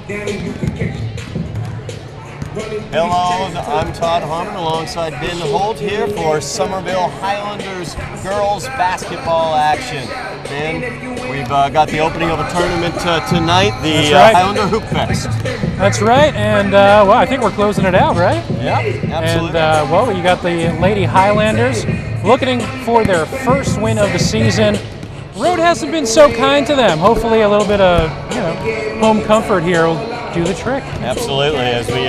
Hello, I'm Todd Harmon alongside Ben Holt here for Somerville Highlanders girls basketball action. Ben, we've got the opening of a tournament tonight, the Highlander Hoopfest. That's right, and well, I think we're closing it out, right? Yeah, absolutely. And well, you got the Lady Highlanders looking for their first win of the season. Road hasn't been so kind to them. Hopefully, a little bit of home comfort here will do the trick. Absolutely. As we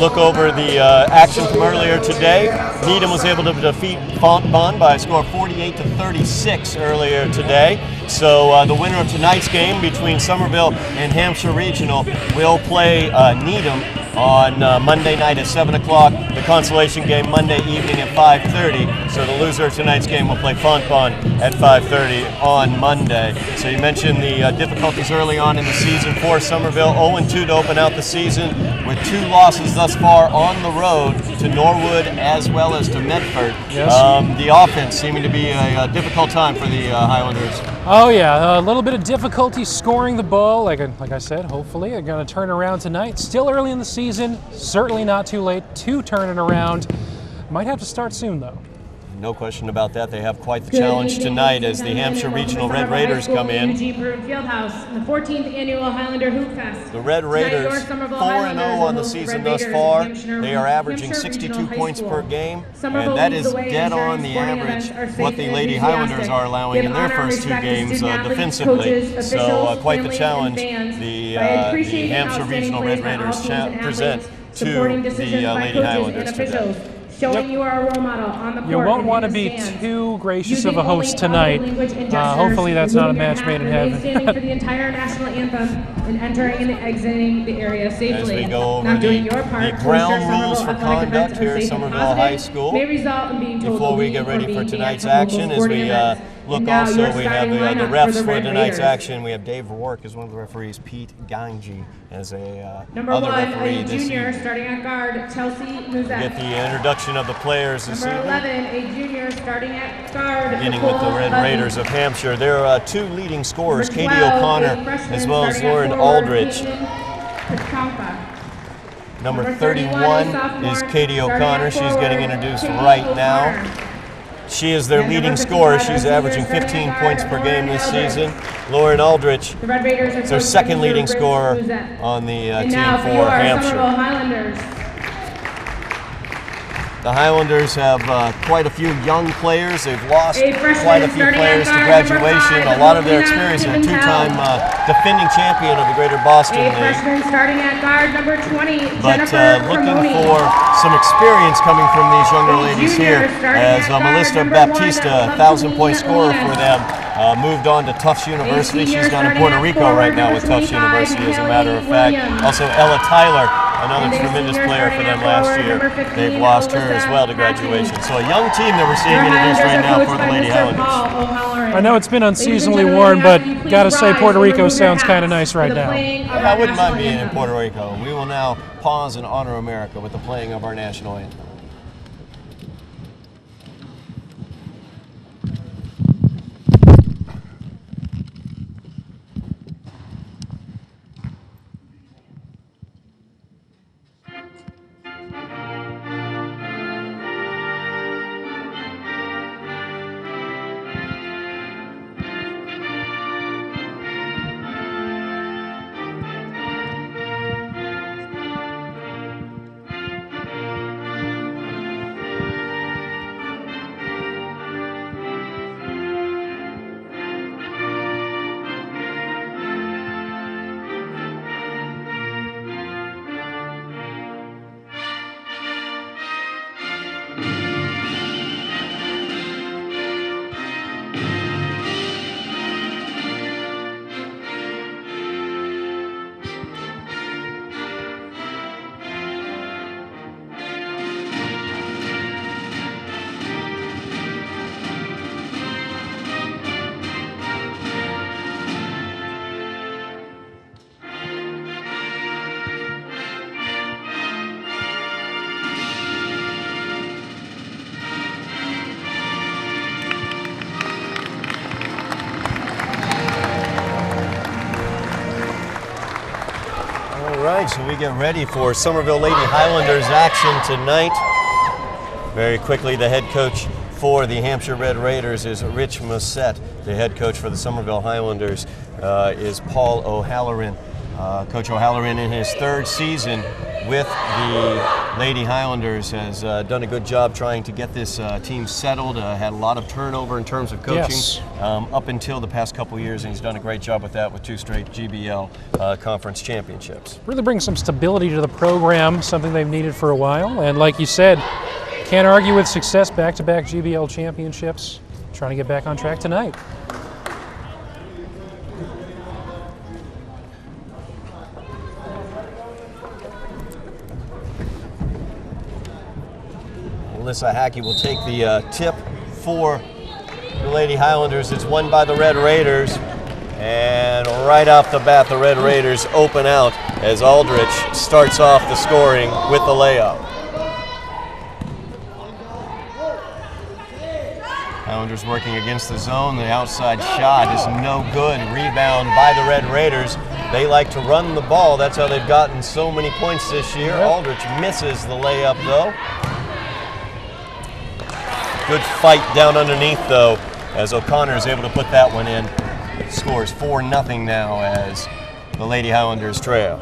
look over the action from earlier today, Needham was able to defeat Fontbonne by a score of 48-36 earlier today. So the winner of tonight's game between Somerville and Hampshire Regional will play Needham on Monday night at 7 o'clock, the consolation game Monday evening at 5:30. So the loser of tonight's game will play Fontbonne at 5:30 on Monday. So you mentioned the difficulties early on in the season for Somerville, 0-2 to open out the season with 2 losses thus far on the road to Norwood as well as to Medford. Yes. The offense seeming to be a difficult time for the Highlanders. Oh yeah, a little bit of difficulty scoring the ball. Like I said, hopefully they're going to turn around tonight. Still early in the season, certainly not too late to turn it around. Might have to start soon though. No question about that. They have quite the challenge tonight as the Hampshire Regional Red Raiders come in. Eugene Brune Fieldhouse, the 14th annual Highlander Hoopfest. The Red Raiders, 4-0 on the season thus far. They are averaging 62 points per game, and that is dead on the average what the Lady Highlanders are allowing in their first 2 games defensively. So quite the challenge the Hampshire Regional Red Raiders present to the Lady Highlanders today. Showing you are a role model on the court. You won't want to be too gracious of a host tonight. Hopefully that's not a match made in heaven. Standing for the entire national anthem and entering and exiting the area safely. As we go over the ground rules for conduct here at Somerville High School, before we get ready for tonight's action, as we look also, we have the refs for tonight's action. We have Dave Rourke as one of the referees, Pete Ganji as a other referee a this junior evening. starting at guard, Chelsea Muzak. Get the introduction of the players this Number evening. 11, a junior starting at guard, Beginning with the Red Raiders of Hampshire. There are 2 leading scorers, Katie O'Connor as well as Lauren Aldrich. Number 31 is Katie O'Connor. She's getting introduced right now. She is their leading scorer. She's averaging 15 points per game this season. Lauren Aldrich is their second leading scorer on the team for Hampshire. The Highlanders have quite a few young players. They've lost quite a few players to graduation. A lot of their experience. A 2-time defending champion of the Greater Boston League. Freshman starting at guard, number 20, But looking for some experience coming from these younger ladies here, as Melissa Baptista, 1,000-point scorer for them, moved on to Tufts University. She's down in Puerto Rico right now with Tufts University, as a matter of fact. Also, Ella Tyler, another tremendous player for them last year. They've lost her as well to graduation. So a young team that we're seeing introduced right now for the Lady Highlanders. I know it's been unseasonably warm, but gotta say Puerto Rico sounds kind of nice right now. I wouldn't mind being in Puerto Rico. We will now pause and honor America with the playing of our national anthem. All right, so we get ready for Somerville Lady Highlanders action tonight. Very quickly, the head coach for the Hampshire Red Raiders is Rich Musset. The head coach for the Somerville Highlanders is Paul O'Halloran. Coach O'Halloran, in his third season with the Lady Highlanders, has done a good job trying to get this team settled. Had a lot of turnover in terms of coaching up until the past couple years, and he's done a great job with that with 2 straight GBL conference championships. Really brings some stability to the program, something they've needed for a while. And like you said, can't argue with success, back-to-back GBL championships. Trying to get back on track tonight. Alyssa Hackey will take the tip for the Lady Highlanders. It's won by the Red Raiders. And right off the bat, the Red Raiders open out as Aldrich starts off the scoring with the layup. Highlanders working against the zone. The outside shot is no good. Rebound by the Red Raiders. They like to run the ball. That's how they've gotten so many points this year. Aldrich misses the layup, though. Good fight down underneath, though, as O'Connor is able to put that one in. Scores 4-0 now as the Lady Highlanders trail.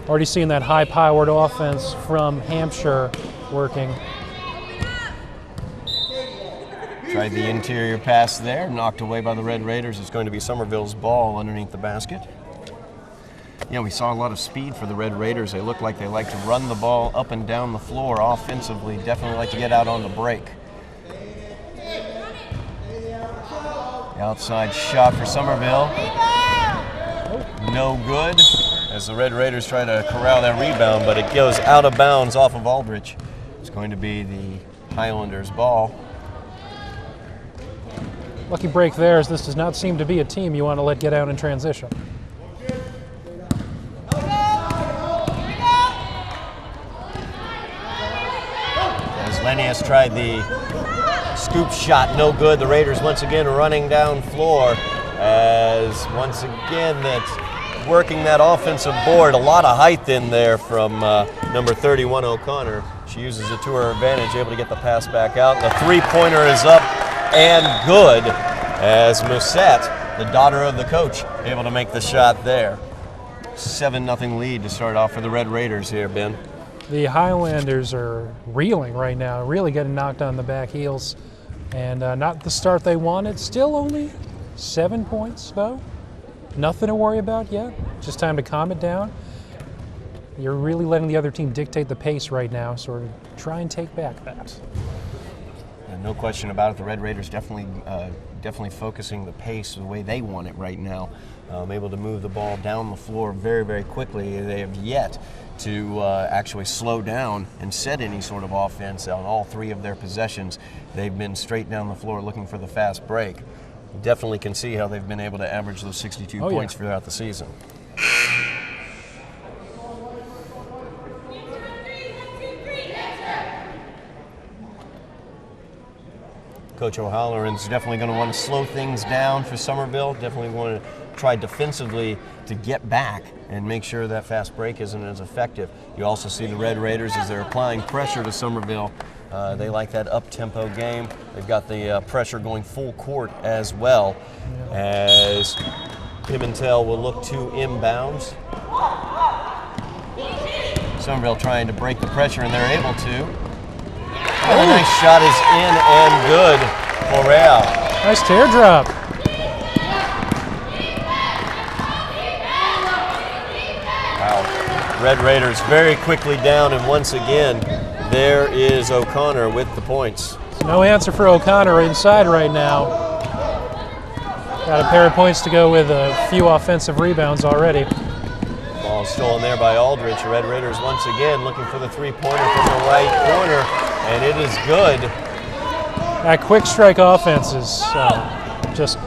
Already seeing that high-powered offense from Hampshire working. Tried the interior pass there, knocked away by the Red Raiders. It's going to be Somerville's ball underneath the basket. Yeah, we saw a lot of speed for the Red Raiders. They look like they like to run the ball up and down the floor offensively. Definitely like to get out on the break. The outside shot for Somerville. No good as the Red Raiders try to corral that rebound, but it goes out of bounds off of Aldrich. It's going to be the Highlanders' ball. Lucky break there, as this does not seem to be a team you want to let get out in transition. As Lenny has tried the scoop shot, no good. The Raiders once again running down floor as once again that's working that offensive board. A lot of height in there from number 31 O'Connor. She uses it to her advantage, able to get the pass back out. The three-pointer is up and good as Musset, the daughter of the coach, able to make the shot there. 7-0 lead to start off for the Red Raiders here, Ben. The Highlanders are reeling right now, really getting knocked on the back heels. And not the start they wanted. Still only 7 points, though. Nothing to worry about yet. Just time to calm it down. You're really letting the other team dictate the pace right now, sort of try and take back that. And no question about it, the Red Raiders definitely focusing the pace the way they want it right now. Able to move the ball down the floor very, very quickly. They have yet to actually slow down and set any sort of offense on all 3 of their possessions. They've been straight down the floor looking for the fast break. Definitely can see how they've been able to average those 62 points throughout the season. Coach O'Halloran's definitely going to want to slow things down for Somerville. Definitely want to try defensively to get back and make sure that fast break isn't as effective. You also see the Red Raiders as they're applying pressure to Somerville. They like that up-tempo game. They've got the pressure going full court as well, as Pimentel will look to inbounds. Somerville trying to break the pressure, and they're able to. And a nice shot is in and good for Real. Nice teardrop. Wow. Red Raiders very quickly down, and once again, there is O'Connor with the points. No answer for O'Connor inside right now. Got a pair of points to go with a few offensive rebounds already. Ball stolen there by Aldrich. Red Raiders once again looking for the three-pointer from the right corner. And it is good. That quick strike offense is just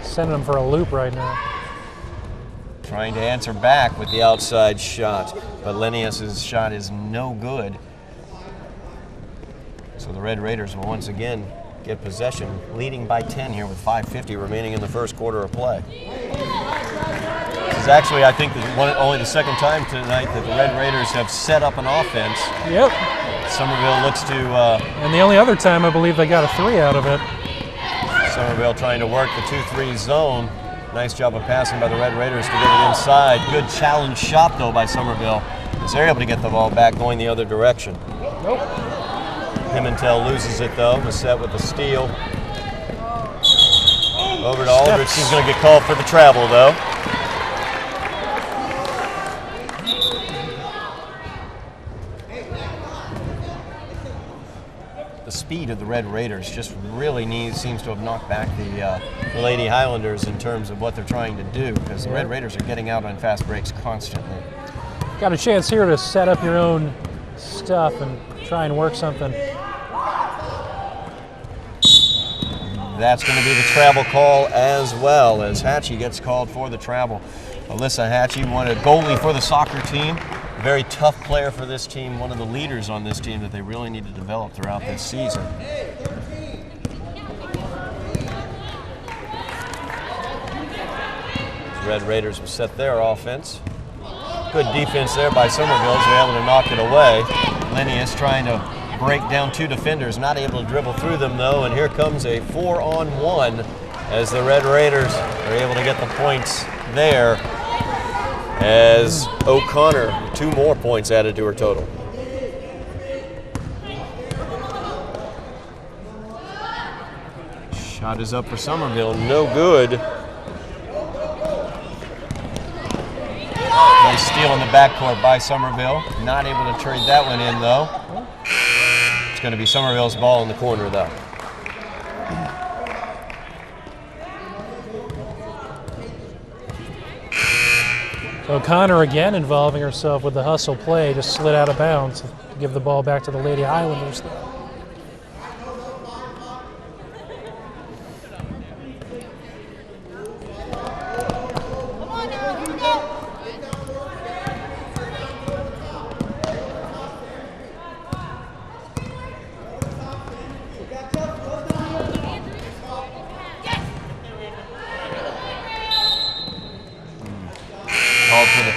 sending them for a loop right now. Trying to answer back with the outside shot, but Lennius's shot is no good. So the Red Raiders will once again get possession, leading by 10 here with 5:50 remaining in the first quarter of play. It's actually, I think, only the second time tonight that the Red Raiders have set up an offense. Yep. Somerville looks to... and the only other time I believe they got a 3 out of it. Somerville trying to work the 2-3 zone. Nice job of passing by the Red Raiders to get it inside. Good challenge shot, though, by Somerville, as they're able to get the ball back going the other direction. Nope. Pimentel loses it, though. Massette with the steal. Over to Aldrich. He's going to get called for the travel, though. The speed of the Red Raiders just really seems to have knocked back the Lady Highlanders in terms of what they're trying to do, because the Red Raiders are getting out on fast breaks constantly. Got a chance here to set up your own stuff and try and work something. That's going to be the travel call as well, as Hatchie gets called for the travel. Alyssa Hatchie, a goalie for the soccer team. Very tough player for this team, one of the leaders on this team that they really need to develop throughout this season. Red Raiders will set their offense. Good defense there by Somerville, as they're able to knock it away. Linnaeus trying to break down 2 defenders, not able to dribble through them though, and here comes a 4-on-1 as the Red Raiders are able to get the points there, as O'Connor, 2 more points added to her total. Shot is up for Somerville, no good. Nice steal in the backcourt by Somerville. Not able to trade that one in though. It's going to be Somerville's ball in the corner though. O'Connor again involving herself with the hustle play, just slid out of bounds to give the ball back to the Lady Highlanders.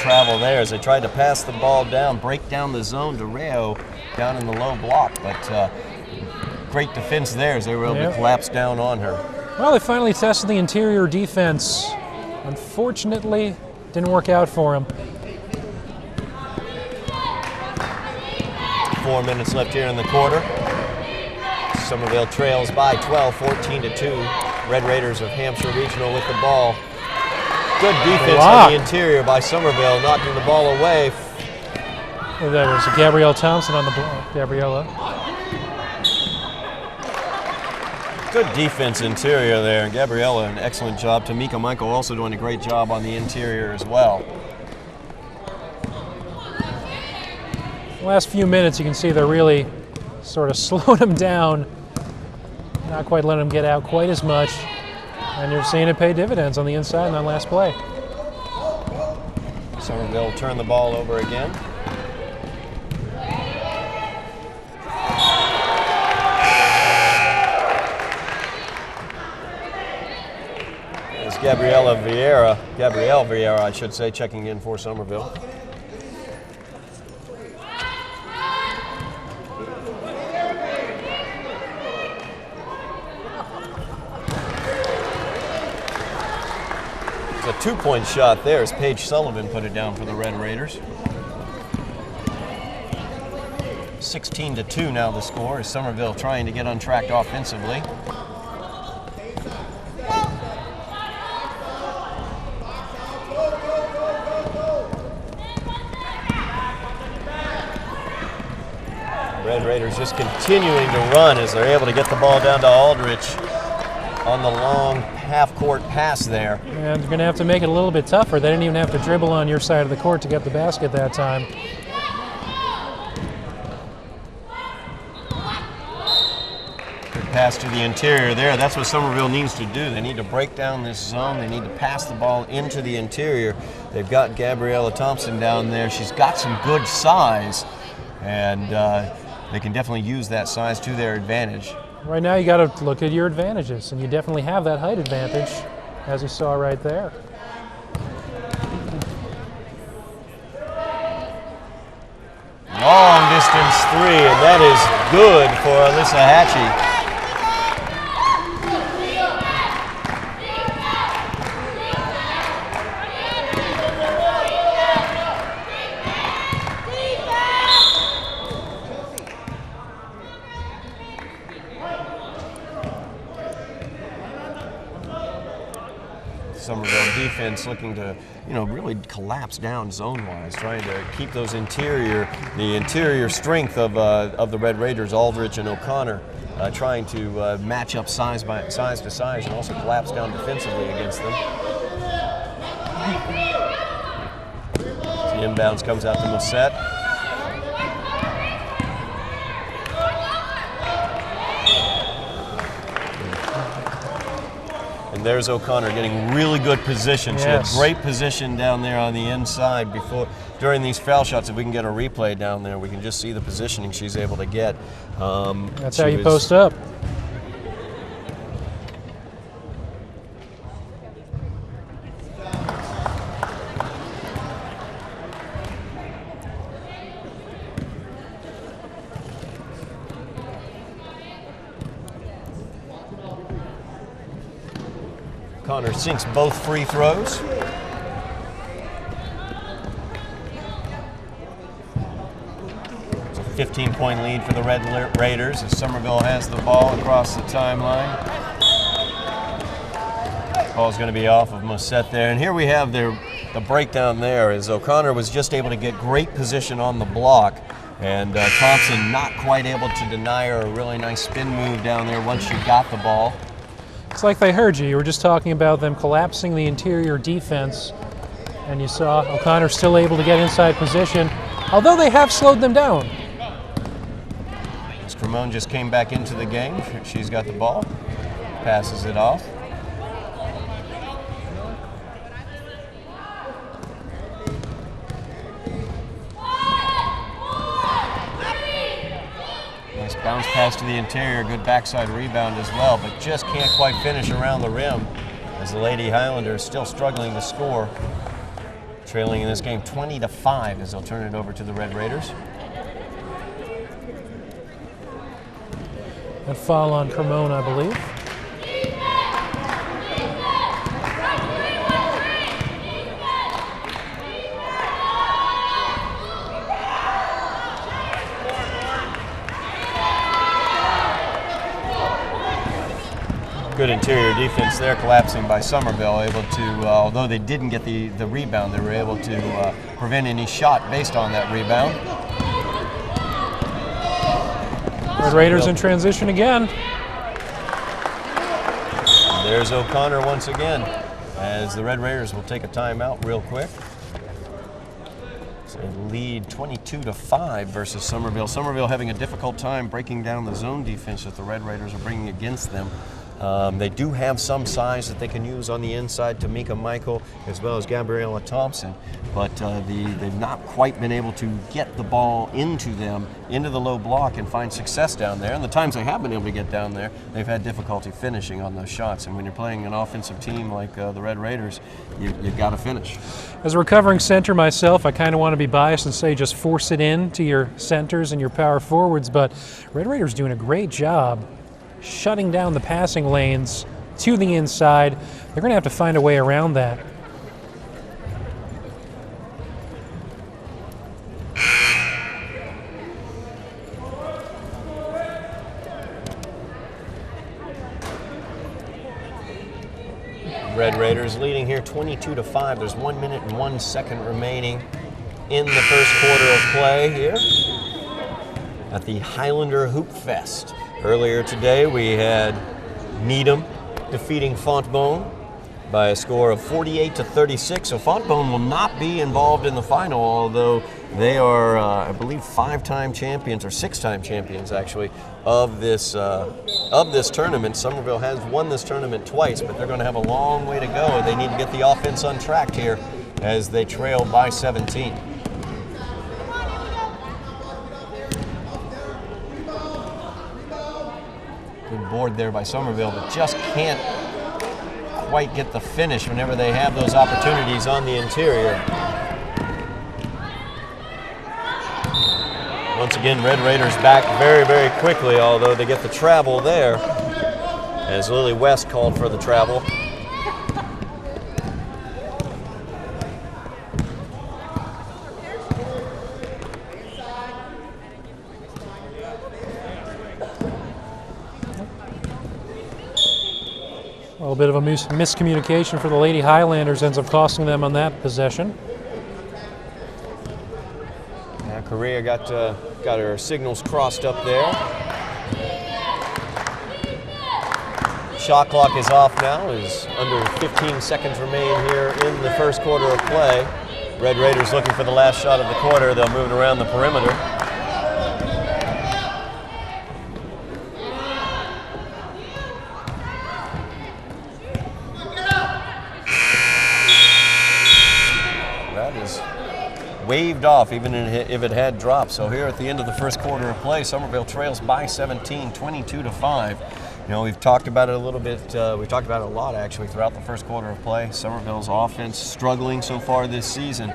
Travel there as they tried to pass the ball down, break down the zone to Rayo down in the low block, but great defense there as they were able to collapse down on her. Well, they finally tested the interior defense. Unfortunately, didn't work out for them. 4 minutes left here in the quarter. Somerville trails by 12, 14-2. Red Raiders of Hampshire Regional with the ball. Good defense on the interior by Somerville, knocking the ball away. Well, there was Gabrielle Thompson on the block. Gabriella. Good defense interior there, and Gabriella an excellent job. Tamika Michael also doing a great job on the interior as well. The last few minutes, you can see they're really sort of slowing them down, not quite letting them get out quite as much. And you're seeing it pay dividends on the inside in that last play. Somerville will turn the ball over again. It's Gabrielle Vieira, I should say, checking in for Somerville. A 2-point shot there as Paige Sullivan put it down for the Red Raiders. 16-2 now the score as Somerville trying to get untracked offensively. Red Raiders just continuing to run as they're able to get the ball down to Aldrich on the long half-court pass there. And you're going to have to make it a little bit tougher. They didn't even have to dribble on your side of the court to get the basket that time. Good pass to the interior there. That's what Somerville needs to do. They need to break down this zone. They need to pass the ball into the interior. They've got Gabriella Thompson down there. She's got some good size, and they can definitely use that size to their advantage. Right now you got to look at your advantages, and you definitely have that height advantage, as you saw right there. distance three, and that is good for Alyssa Hatchie. Somerville defense looking to, really collapse down zone-wise, trying to keep the interior strength of the Red Raiders, Aldrich and O'Connor, trying to match up size to size and also collapse down defensively against them. The inbounds comes out to Mossette. And there's O'Connor getting really good position. She had great position down there on the inside during these foul shots. If we can get a replay down there, we can just see the positioning she's able to get. That's how you post up. O'Connor sinks both free throws. It's a 15-point lead for the Red Raiders as Somerville has the ball across the timeline. Ball's going to be off of Mossette there. And here we have the breakdown there as O'Connor was just able to get great position on the block. And Thompson not quite able to deny her a really nice spin move down there once she got the ball. It's like they heard you. You were just talking about them collapsing the interior defense, and you saw O'Connor still able to get inside position, although they have slowed them down. As Cremone just came back into the game, she's got the ball, passes it off. Bounce pass to the interior, good backside rebound as well, but just can't quite finish around the rim as the Lady Highlanders still struggling to score. Trailing in this game 20-5 as they'll turn it over to the Red Raiders. A foul on Cremone, I believe. Good interior defense there, collapsing by Somerville, able to, although they didn't get the rebound, they were able to prevent any shot based on that rebound. Red Raiders in transition again. And there's O'Connor once again, as the Red Raiders will take a timeout real quick. So lead 22-5 versus Somerville. Somerville having a difficult time breaking down the zone defense that the Red Raiders are bringing against them. They do have some size that they can use on the inside, Tamika Michael as well as Gabriella Thompson, but they've not quite been able to get the ball into the low block and find success down there. And the times they have been able to get down there, they've had difficulty finishing on those shots. And when you're playing an offensive team like the Red Raiders, you've got to finish. As a recovering center myself, I kind of want to be biased and say just force it in to your centers and your power forwards, but Red Raiders doing a great job shutting down the passing lanes to the inside. They're going to have to find a way around that. Red Raiders leading here 22-5. There's 1 minute and 1 second remaining in the first quarter of play here at the Highlander Hoopfest. Earlier today, we had Needham defeating Fontbonne by a score of 48-36. So Fontbonne will not be involved in the final, although they are, I believe, 5-time champions or 6-time champions actually of this tournament. Somerville has won this tournament twice, but they're going to have a long way to go. They need to get the offense untracked here as they trail by 17. Good board there by Somerville, but just can't quite get the finish whenever they have those opportunities on the interior. Once again, Red Raiders back very, very quickly, although they get the travel there, as Lily West called for the travel. A little bit of a miscommunication for the Lady Highlanders ends up costing them on that possession. Yeah, Correa got her signals crossed up there. Shot clock is off now. There's under 15 seconds remain here in the first quarter of play. Red Raiders looking for the last shot of the quarter. They'll move it around the perimeter. Waved off even if it had dropped. So here at the end of the first quarter of play, Somerville trails by 17, 22-5. You know, we've talked about it a little bit, we've talked about it a lot actually throughout the first quarter of play. Somerville's offense struggling so far this season.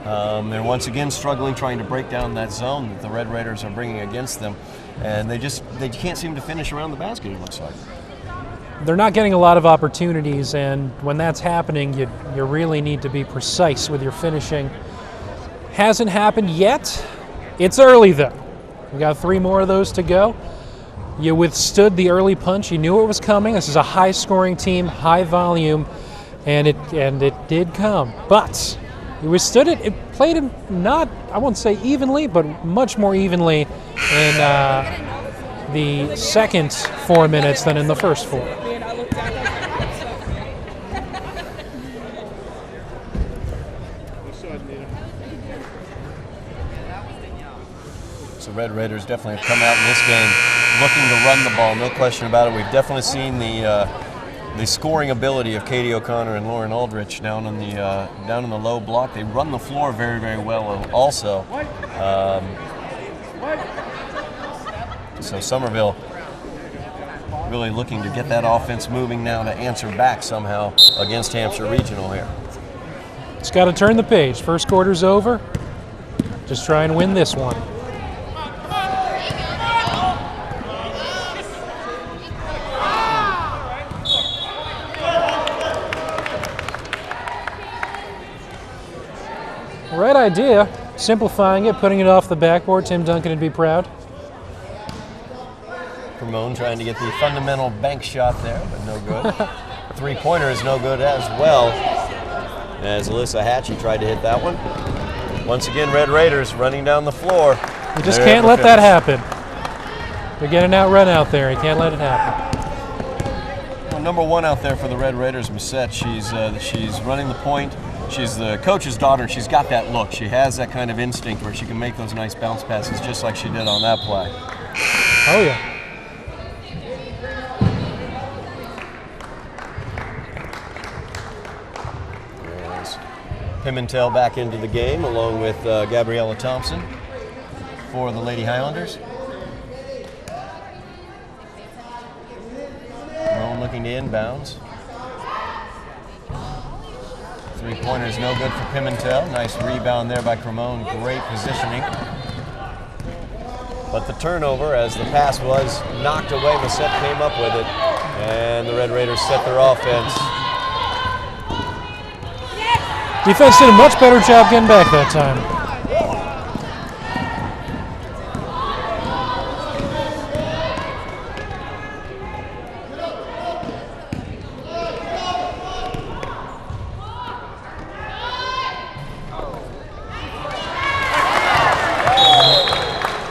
They're once again struggling trying to break down that zone that the Red Raiders are bringing against them. And they can't seem to finish around the basket, it looks like. They're not getting a lot of opportunities, and when that's happening, you really need to be precise with your finishing. Hasn't happened yet. It's early though. We got 3 more of those to go. You withstood the early punch. You knew it was coming. This is a high-scoring team, high volume, and it did come. But you withstood it. It played not, I won't say evenly, but much more evenly in the second 4 minutes than in the first 4. So Red Raiders definitely have come out in this game looking to run the ball, no question about it. We've definitely seen the scoring ability of Katie O'Connor and Lauren Aldrich down in the low block. They run the floor very, very well also. So Somerville really looking to get that offense moving now to answer back somehow against Hampshire Regional here. It's got to turn the page. First quarter's over. Just try and win this one. Right idea. Simplifying it, putting it off the backboard. Tim Duncan would be proud. Ramon trying to get the fundamental bank shot there, but no good. Three-pointer is no good as well, as Alyssa Hatchie tried to hit that one. Once again, Red Raiders running down the floor. You just can't let that happen. You're getting outrun out there. You can't let it happen. Well, number 1 out there for the Red Raiders, Bissette. She's running the point. She's the coach's daughter, and she's got that look. She has that kind of instinct where she can make those nice bounce passes just like she did on that play. Oh, yeah. Pimentel back into the game along with Gabriella Thompson for the Lady Highlanders. Ramon looking to inbounds. Three-pointer is no good for Pimentel. Nice rebound there by Cremone. Great positioning. But the turnover, as the pass was knocked away, Bissette came up with it, and the Red Raiders set their offense. Defense did a much better job getting back that time.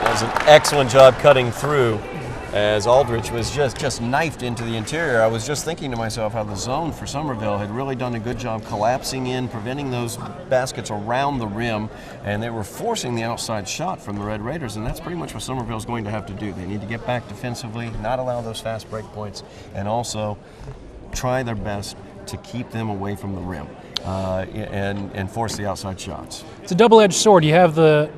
That was an excellent job cutting through, as Aldrich was just knifed into the interior. I was just thinking to myself how the zone for Somerville had really done a good job collapsing in, preventing those baskets around the rim, and they were forcing the outside shot from the Red Raiders, and that's pretty much what Somerville's going to have to do. They need to get back defensively, not allow those fast break points, and also try their best to keep them away from the rim and force the outside shots. It's a double-edged sword. You have the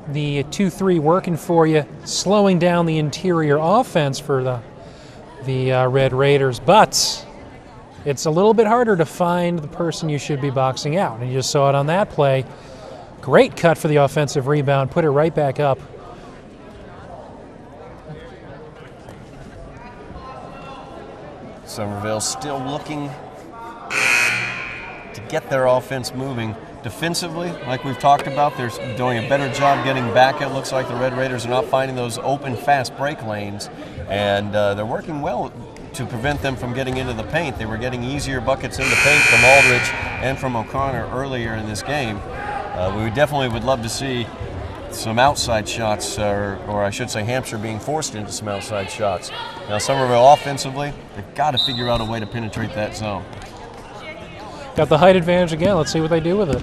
2-3 working for you, slowing down the interior offense for the Red Raiders, but it's a little bit harder to find the person you should be boxing out. And you just saw it on that play. Great cut for the offensive rebound, put it right back up Somerville still looking to get their offense moving. Defensively, like we've talked about, they're doing a better job getting back. It looks like the Red Raiders are not finding those open, fast break lanes, and they're working well to prevent them from getting into the paint. They were getting easier buckets in the paint from Aldridge and from O'Connor earlier in this game. We definitely would love to see some outside shots, or I should say Hampshire being forced into some outside shots. Now Somerville offensively, they've got to figure out a way to penetrate that zone. Got the height advantage again. Let's see what they do with it.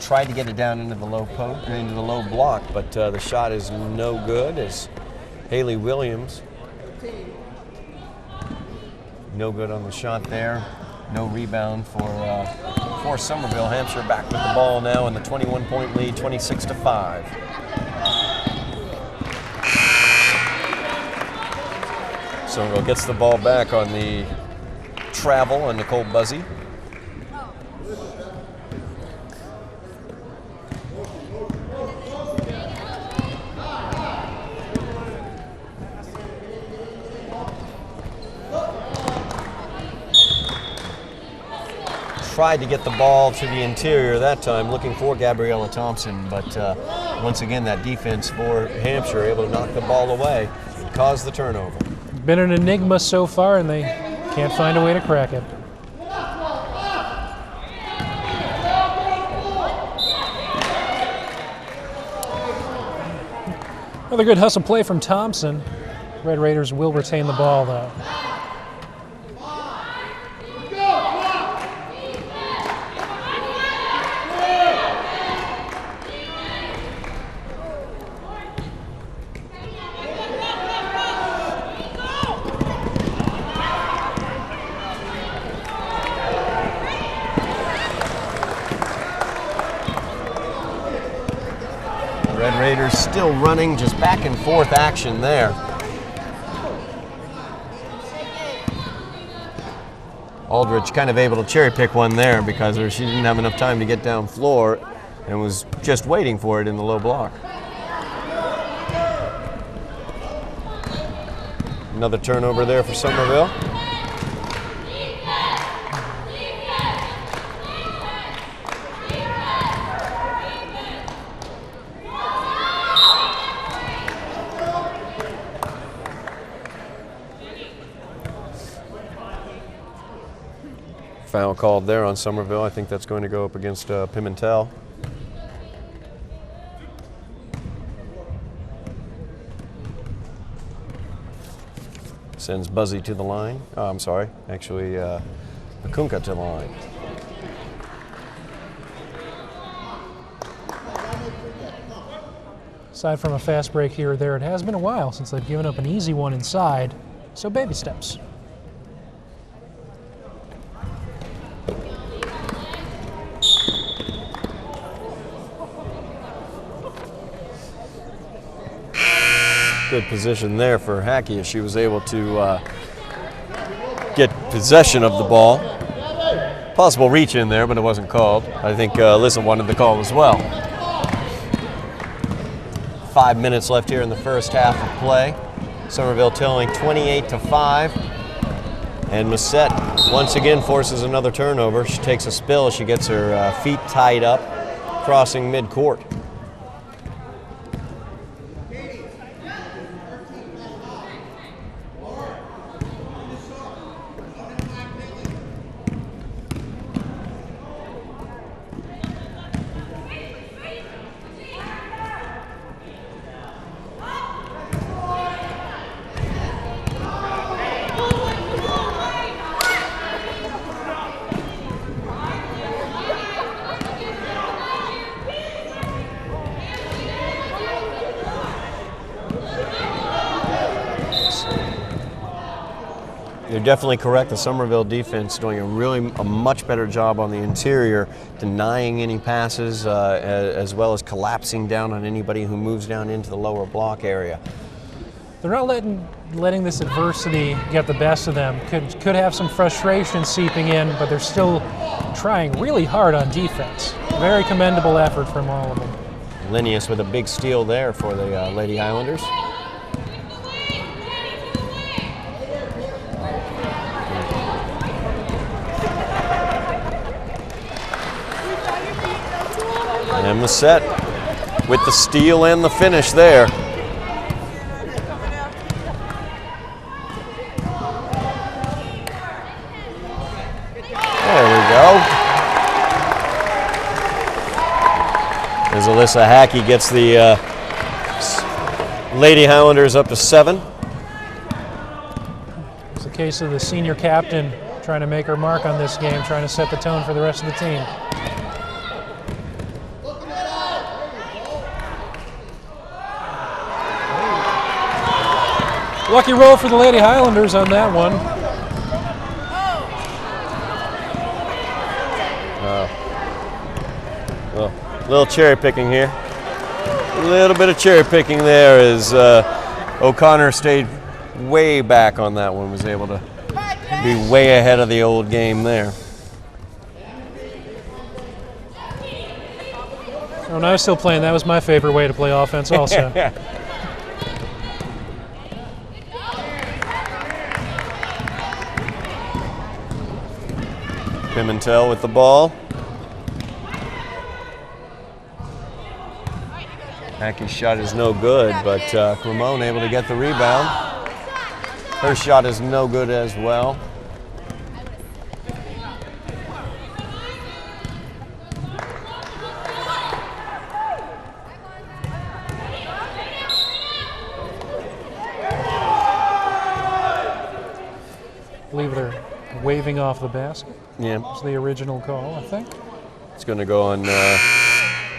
Tried to get it down into the low block, but the shot is no good as Haley Williams. No good on the shot there. No rebound for Somerville. Hampshire back with the ball now in the 21-point lead, 26-5. Somerville gets the ball back on the travel on Nicole Buzzy. Tried to get the ball to the interior that time, looking for Gabriella Thompson, but once again that defense for Hampshire able to knock the ball away and cause the turnover. Been an enigma so far, and they can't find a way to crack it. Another good hustle play from Thompson. Red Raiders will retain the ball, though. Red Raiders still running, just back and forth action there. Aldridge kind of able to cherry pick one there because she didn't have enough time to get down floor and was just waiting for it in the low block. Another turnover there for Somerville. Foul called there on Somerville. I think that's going to go up against Pimentel. Sends Buzzy to the line. Oh, I'm sorry. Actually, Akunka to the line. Aside from a fast break here or there, it has been a while since they've given up an easy one inside, so baby steps. Good position there for Hackey as she was able to get possession of the ball. Possible reach in there, but it wasn't called. I think Alyssa wanted the call as well. 5 minutes left here in the first half of play. Somerville trailing 28-5. And Massette once again forces another turnover. She takes a spill. She gets her feet tied up, crossing midcourt. You're definitely correct. The Somerville defense doing a much better job on the interior, denying any passes as well as collapsing down on anybody who moves down into the lower block area. they're not letting this adversity get the best of them. Could have some frustration seeping in, but they're still trying really hard on defense. Very commendable effort from all of them. Linnaeus with a big steal there for the Lady Highlanders. And the set with the steal and the finish there. There we go. As Alyssa Hackey gets the Lady Highlanders up to 7. It's the case of the senior captain trying to make her mark on this game, trying to set the tone for the rest of the team. Lucky roll for the Lady Highlanders on that one. Well, a little cherry picking here. A little bit of cherry picking there as O'Connor stayed way back on that one, was able to be way ahead of the old game there. When I was still playing, that was my favorite way to play offense also. Pimentel with the ball. Hackey's shot is no good, but Cremone able to get the rebound. Her shot is no good as well. I believe they're waving off the basket. Yeah. It's the original call, I think. It's going to go on,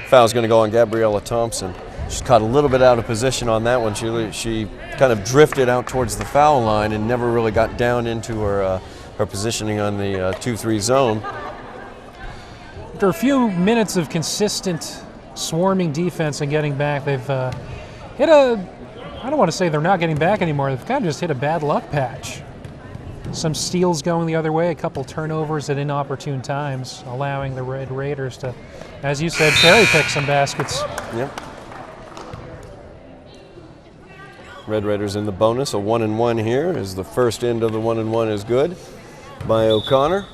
foul's going to go on Gabriella Thompson. She's caught a little bit out of position on that one. She kind of drifted out towards the foul line and never really got down into her positioning on the 2-3 zone. After a few minutes of consistent swarming defense and getting back, they've hit a, I don't want to say they're not getting back anymore, they've kind of just hit a bad luck patch. Some steals going the other way, a couple turnovers at inopportune times, allowing the Red Raiders to, as you said, cherry pick some baskets. Yep. Red Raiders in the bonus, a 1-and-1 here, as the first end of the 1-and-1 is good by O'Connor.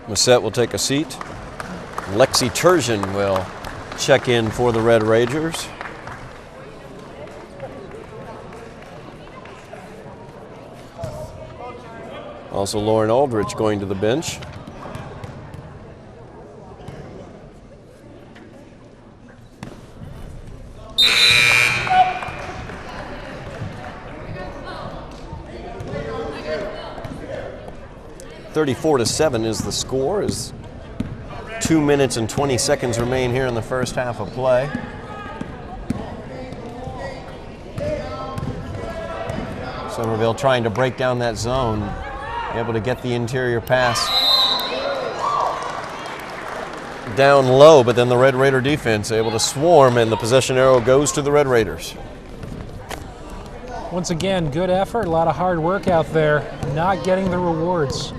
Massette will take a seat. Lexi Turgeon will check in for the Red Raiders. Also Lauren Aldrich going to the bench. (34-7) is the score, as 2 minutes and 20 seconds remain here in the first half of play. Somerville trying to break down that zone, able to get the interior pass down low, but then the Red Raider defense able to swarm, and the possession arrow goes to the Red Raiders. Once again, good effort, a lot of hard work out there, not getting the rewards.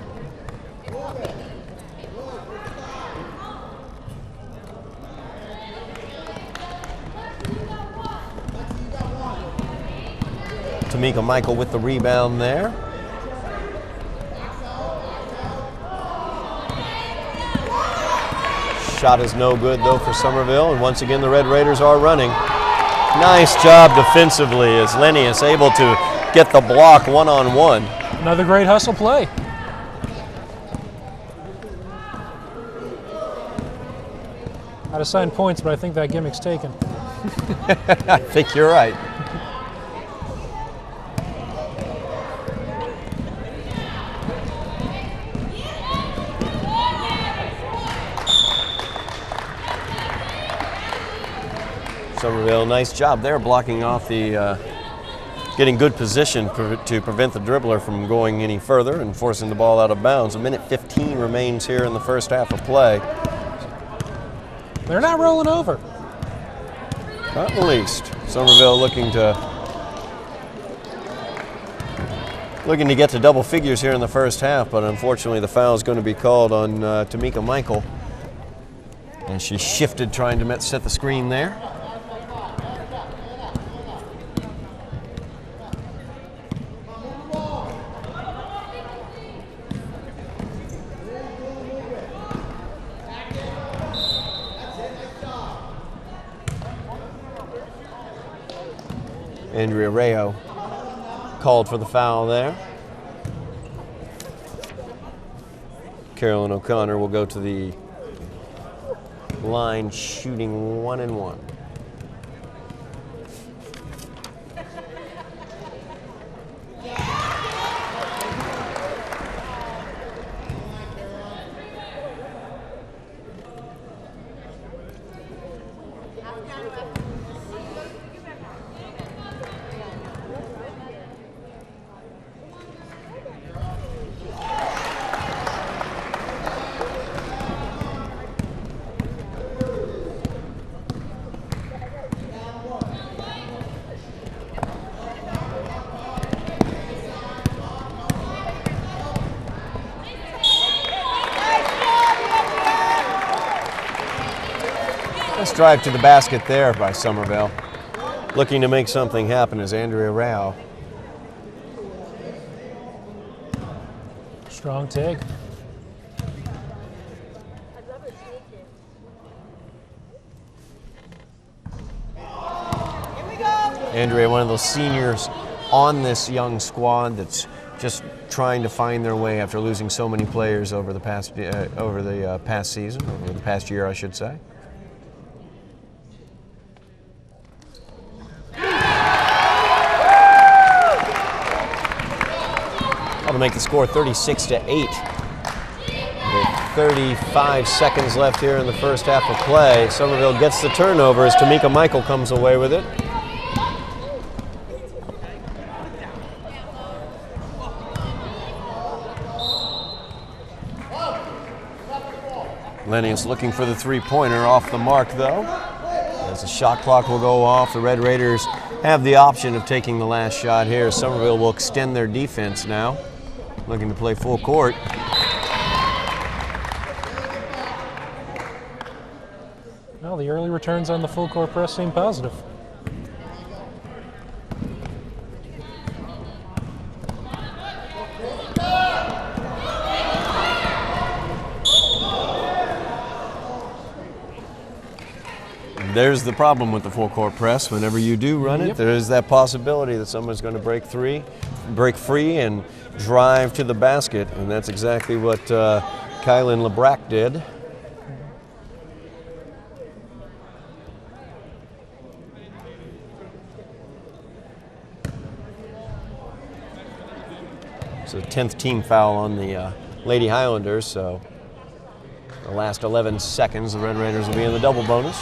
Tamika Michael with the rebound there. Shot is no good though for Somerville, and once again the Red Raiders are running. Nice job defensively as Linnaeus able to get the block one-on-one. Another great hustle play. I'd assign points, but I think that gimmick's taken. I think you're right. Somerville, nice job there blocking off the, getting good position to prevent the dribbler from going any further and forcing the ball out of bounds. A minute 15 remains here in the first half of play. They're not rolling over. Not in the least. Somerville looking to get to double figures here in the first half, but unfortunately the foul is going to be called on Tamika Michael. And she shifted trying to set the screen there. Andrea Rayo called for the foul there. Carolyn O'Connor will go to the line shooting 1 and 1. Nice drive to the basket there by Somerville. Looking to make something happen is Andrea Rao. Strong take. Andrea, one of those seniors on this young squad that's just trying to find their way after losing so many players over the past season, over the past year, I should say. To make the score 36-8. With 35 seconds left here in the first half of play. Somerville gets the turnover as Tamika Michael comes away with it. Lennius looking for the three-pointer, off the mark though. As the shot clock will go off, the Red Raiders have the option of taking the last shot here. Somerville will extend their defense now, looking to play full court. Well, the early returns on the full court press seem positive. There's the problem with the full court press. Whenever you do run it, there is that possibility that someone's going to break free and drive to the basket, and that's exactly what Kylan LeBrack did. It's a 10th team foul on the Lady Highlanders, so the last 11 seconds, the Red Raiders will be in the double bonus.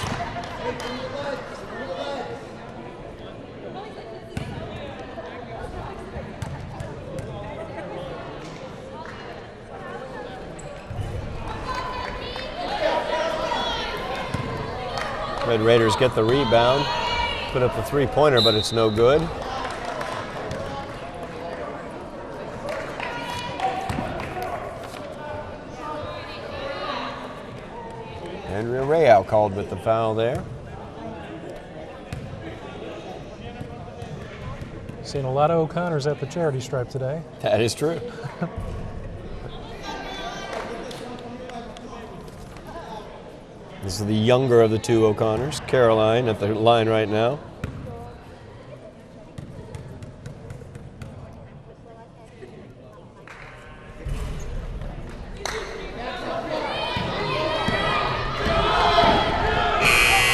Red Raiders get the rebound, put up the three-pointer, but it's no good. Andrea Rayo called with the foul there. Seen a lot of O'Connors at the charity stripe today. That is true. This is the younger of the two O'Connors, Caroline, at the line right now.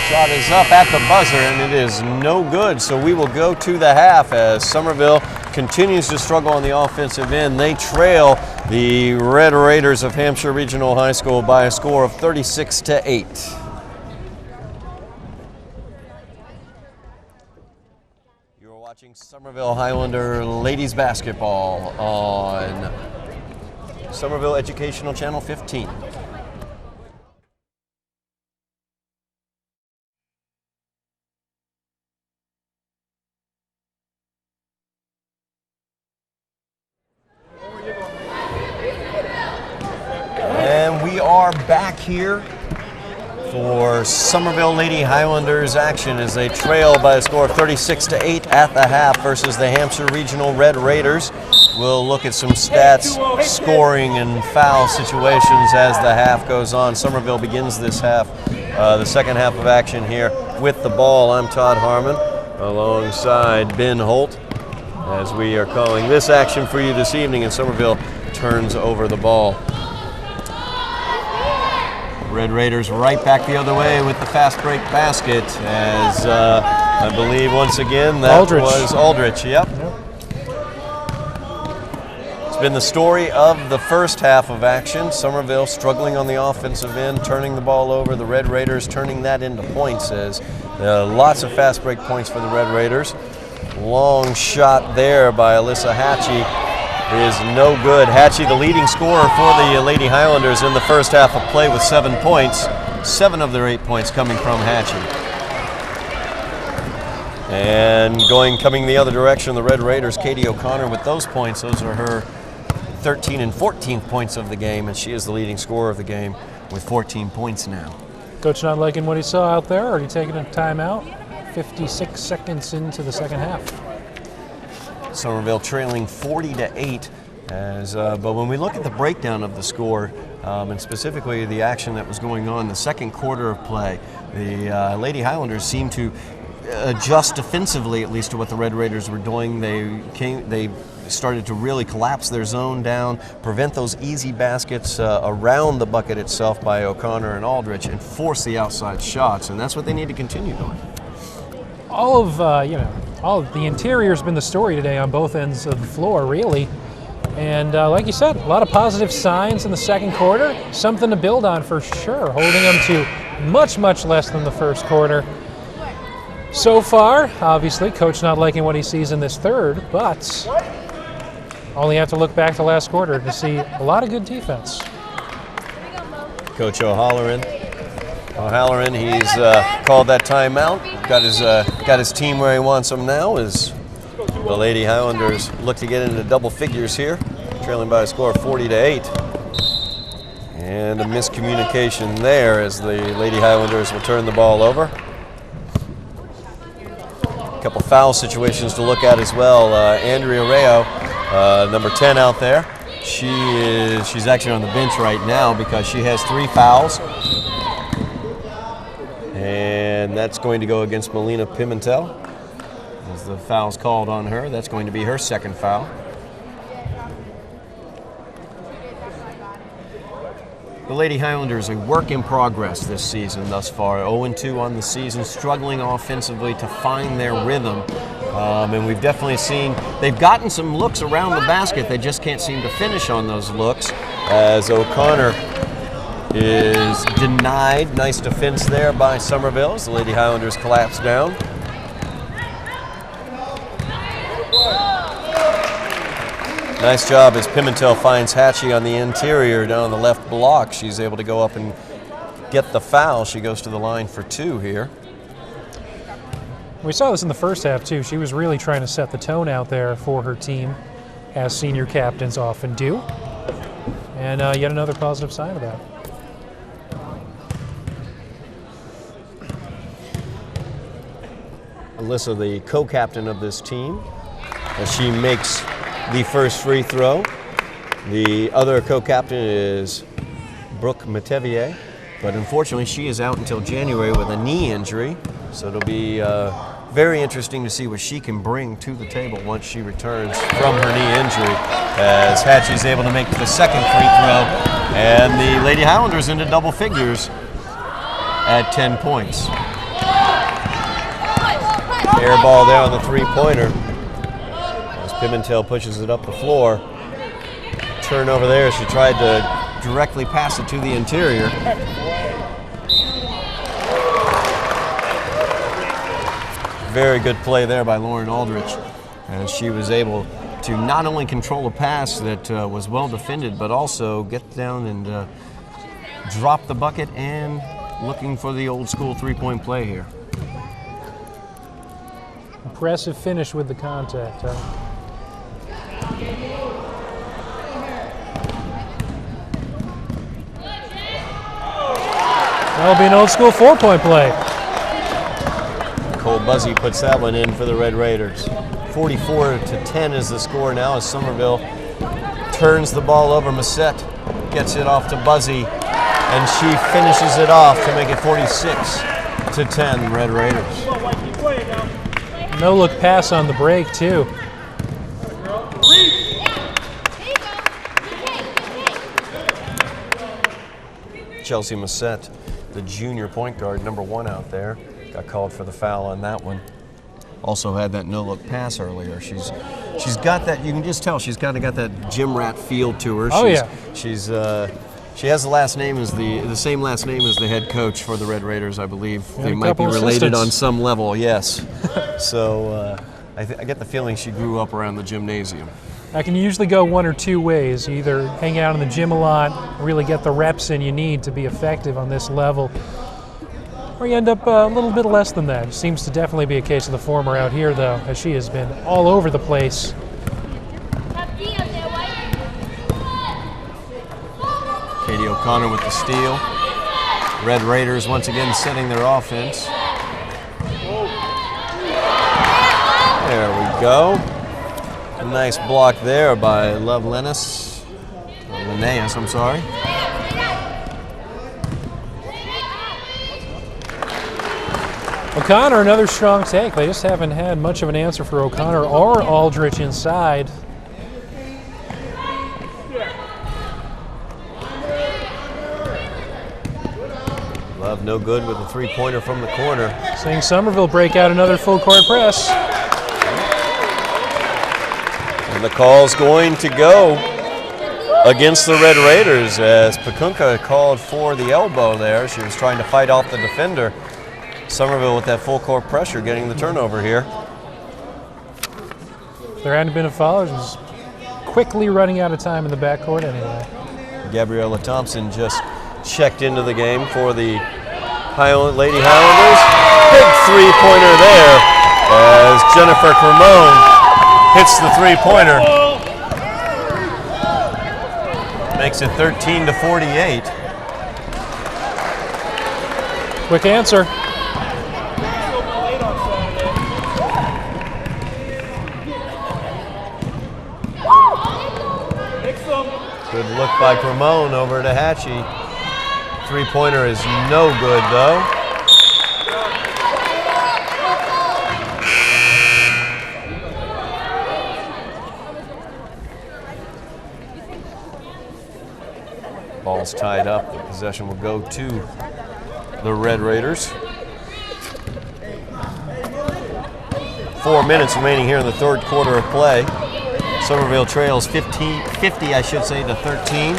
Shot is up at the buzzer, and it is no good. So we will go to the half as Somerville continues to struggle on the offensive end. They trail the Red Raiders of Hampshire Regional High School by a score of 36-8. You're watching Somerville Highlander ladies basketball on Somerville Educational Channel 15. here for Somerville Lady Highlanders action as they trail by a score of 36-8 at the half versus the Hampshire Regional Red Raiders. We'll look at some stats, scoring, and foul situations as the half goes on. Somerville begins this half, the second half of action here with the ball. I'm Todd Harmon alongside Ben Holt as we are calling this action for you this evening, and Somerville turns over the ball. Red Raiders right back the other way with the fast break basket as I believe once again that was Aldrich. Yep. It's been the story of the first half of action. Somerville struggling on the offensive end, turning the ball over. The Red Raiders turning that into points as lots of fast break points for the Red Raiders. Long shot there by Alyssa Hatchie is no good. Hatchie, the leading scorer for the Lady Highlanders in the first half of play with 7 points. 7 of their 8 points coming from Hatchie. And coming the other direction, the Red Raiders, Katie O'Connor with those points. Those are her 13 and 14th points of the game, and she is the leading scorer of the game with 14 points now. Coach not liking what he saw out there, or are you taking a timeout? 56 seconds into the second half. Somerville trailing 40-8. But when we look at the breakdown of the score, and specifically the action that was going on in the second quarter of play, the Lady Highlanders seemed to adjust defensively, at least to what the Red Raiders were doing. They started to really collapse their zone down, prevent those easy baskets around the bucket itself by O'Connor and Aldrich, and force the outside shots. And that's what they need to continue doing. All of the interior's been the story today on both ends of the floor, really. And like you said, a lot of positive signs in the second quarter. Something to build on for sure, holding them to much, much less than the first quarter. So far, obviously, Coach not liking what he sees in this third, but only have to look back to last quarter to see a lot of good defense. Coach O'Halloran, he's called that timeout. Got his team where he wants them now as the Lady Highlanders look to get into double figures here, trailing by a score of 40-8. And a miscommunication there as the Lady Highlanders will turn the ball over. A couple foul situations to look at as well. Andrea Rayo, number 10 out there. She's actually on the bench right now because she has 3 fouls. And that's going to go against Melina Pimentel. As the foul's called on her, that's going to be her second foul. The Lady Highlanders, a work in progress this season thus far. 0-2 on the season, struggling offensively to find their rhythm. And we've definitely seen they've gotten some looks around the basket. They just can't seem to finish on those looks as O'Connor is denied. Nice defense there by Somerville as the Lady Highlanders collapse down. Nice job as Pimentel finds Hatchie on the interior down on the left block. She's able to go up and get the foul. She goes to the line for 2 here. We saw this in the first half too. She was really trying to set the tone out there for her team, as senior captains often do. And yet another positive sign of that. Alyssa, the co-captain of this team, as she makes the first free throw. The other co-captain is Brooke Matevier, but unfortunately she is out until January with a knee injury, so it'll be very interesting to see what she can bring to the table once she returns from her knee injury, as Hatchie's able to make the second free throw, and the Lady Highlanders into double figures at 10 points. Air ball there on the three-pointer. Pimentel pushes it up the floor. Turnover there. She tried to directly pass it to the interior. Very good play there by Lauren Aldrich, as she was able to not only control a pass that was well defended, but also get down and drop the bucket, and looking for the old school three-point play here. Impressive finish with the contact, huh? That'll be an old school 4-point play. Cole Buzzy puts that one in for the Red Raiders. 44-10 is the score now as Somerville turns the ball over. Massette gets it off to Buzzy, and she finishes it off to make it 46-10 Red Raiders. No-look pass on the break, too. Chelsea Massette, the junior point guard, number 1 out there, got called for the foul on that one. Also had that no-look pass earlier. She's got that. You can just tell she's kind of got that gym rat feel to her. Oh yeah. She has the last name as the same last name as the head coach for the Red Raiders, I believe. They might be related on some level. Yes. So I get the feeling she grew up around the gymnasium. I can usually go one or two ways. You either hang out in the gym a lot, really get the reps in you need to be effective on this level, or you end up a little bit less than that. It seems to definitely be a case of the former out here, though, as she has been all over the place. Katie O'Connor with the steal. Red Raiders once again setting their offense. There we go. A nice block there by Linnaeus, I'm sorry. O'Connor, another strong take. They just haven't had much of an answer for O'Connor or Aldrich inside. Love no good with a three-pointer from the corner. Seeing Somerville break out another full-court press. And the call's going to go against the Red Raiders as Pakunka called for the elbow there. She was trying to fight off the defender. Somerville with that full-court pressure getting the turnover here. If there hadn't been a foul, it was quickly running out of time in the backcourt anyway. Gabriella Thompson just checked into the game for the Lady Highlanders. Big three-pointer there as Jennifer Cremone hits the three-pointer. Makes it 13-48. Quick answer. Good look by Cremone over to Hatchie. Three-pointer is no good, though. Ball's tied up. The possession will go to the Red Raiders. 4 minutes remaining here in the third quarter of play. Somerville trails 50 to 13.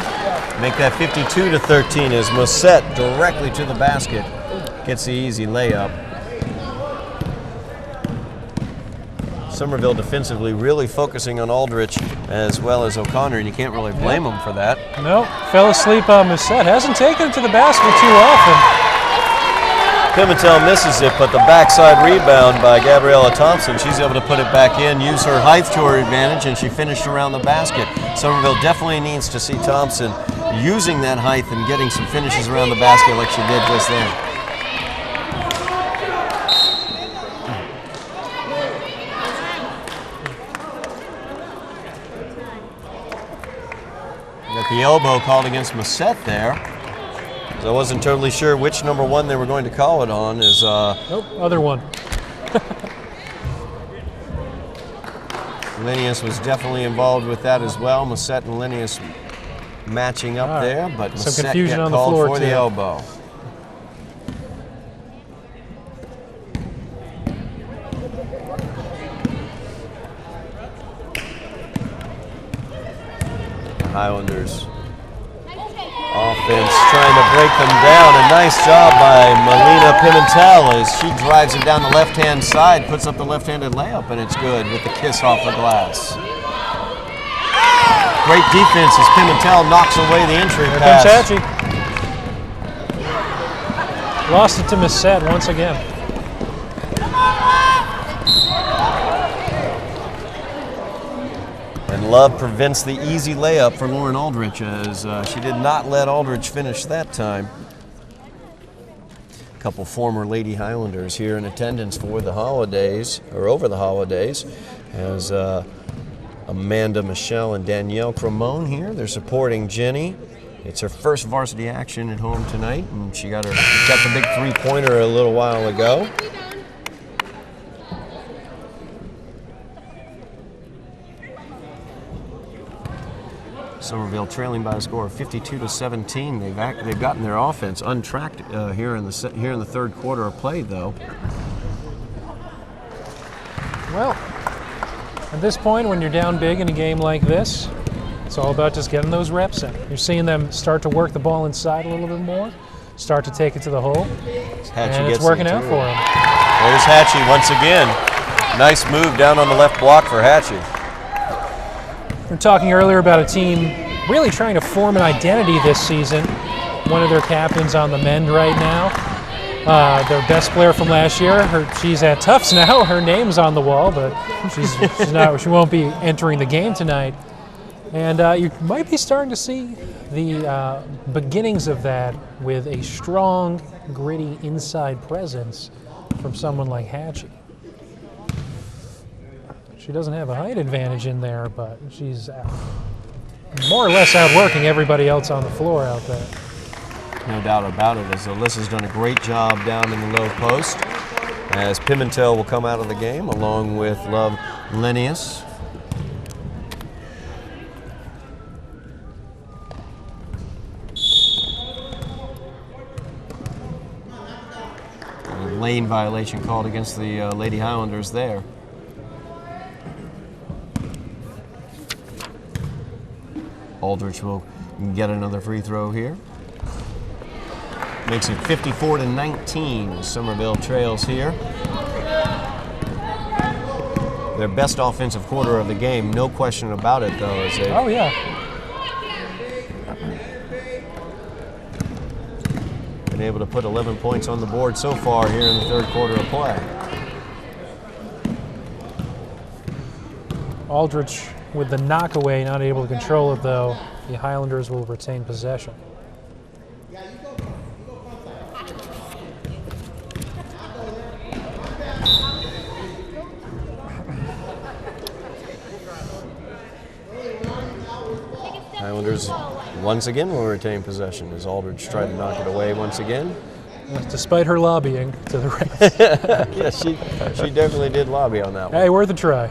Make that 52-13 as Mossette directly to the basket gets the easy layup. Somerville defensively really focusing on Aldrich as well as O'Connor, and you can't really blame them for that. No, fell asleep on Mossette. Hasn't taken it to the basket too often. Pimentel misses it, but the backside rebound by Gabriella Thompson, she's able to put it back in, use her height to her advantage, and she finished around the basket. Somerville definitely needs to see Thompson using that height and getting some finishes around the basket like she did just then. Got the elbow called against Mossette there. I wasn't totally sure which number one they were going to call it on. Nope, other one. Linnaeus was definitely involved with that as well. Mossette and Linnaeus matching up there, but some Mossette confusion got on the called floor for too. the elbow. The Highlanders offense trying to break them down. A nice job by Melina Pimentel as she drives it down the left-hand side, puts up the left-handed layup, and it's good with the kiss off the glass. Great defense as Pimentel knocks away the entry pass. Hatchie. Lost it to Mossette once again. And Love prevents the easy layup for Lauren Aldrich as she did not let Aldrich finish that time. couple former Lady Highlanders here in attendance for the holidays, or over the holidays, as Amanda, Michelle, and Danielle Cremone here. They're supporting Jenny. It's her first varsity action at home tonight, and she got the big three-pointer a little while ago. Somerville trailing by a score of 52-17. They've gotten their offense untracked here in the third quarter of play, though. Well, at this point, when you're down big in a game like this, it's all about just getting those reps in. You're seeing them start to work the ball inside a little bit more, start to take it to the hole, and it's working out for them. There's Hatchie once again. Nice move down on the left block for Hatchie. We were talking earlier about a team really trying to form an identity this season. One of their captains on the mend right now. Their best player from last year, she's at Tufts now. Her name's on the wall, but she won't be entering the game tonight. And you might be starting to see the beginnings of that with a strong, gritty inside presence from someone like Hatchie. She doesn't have a height advantage in there, but she's more or less outworking everybody else on the floor out there. No doubt about it, as Alyssa's done a great job down in the low post, as Pimentel will come out of the game along with Love Lennius. Lane violation called against the Lady Highlanders there. Aldrich will get another free throw here. Makes it 54-19. Somerville trails here. Their best offensive quarter of the game, no question about it, though. As they, oh, yeah. Been able to put 11 points on the board so far here in the third quarter of play. Aldrich with the knockaway, not able to control it, though. The Highlanders will retain possession. Highlanders once again will retain possession as Aldrich tried to knock it away once again. Despite her lobbying to the refs. Yes, she definitely did lobby on that one. Hey, worth a try.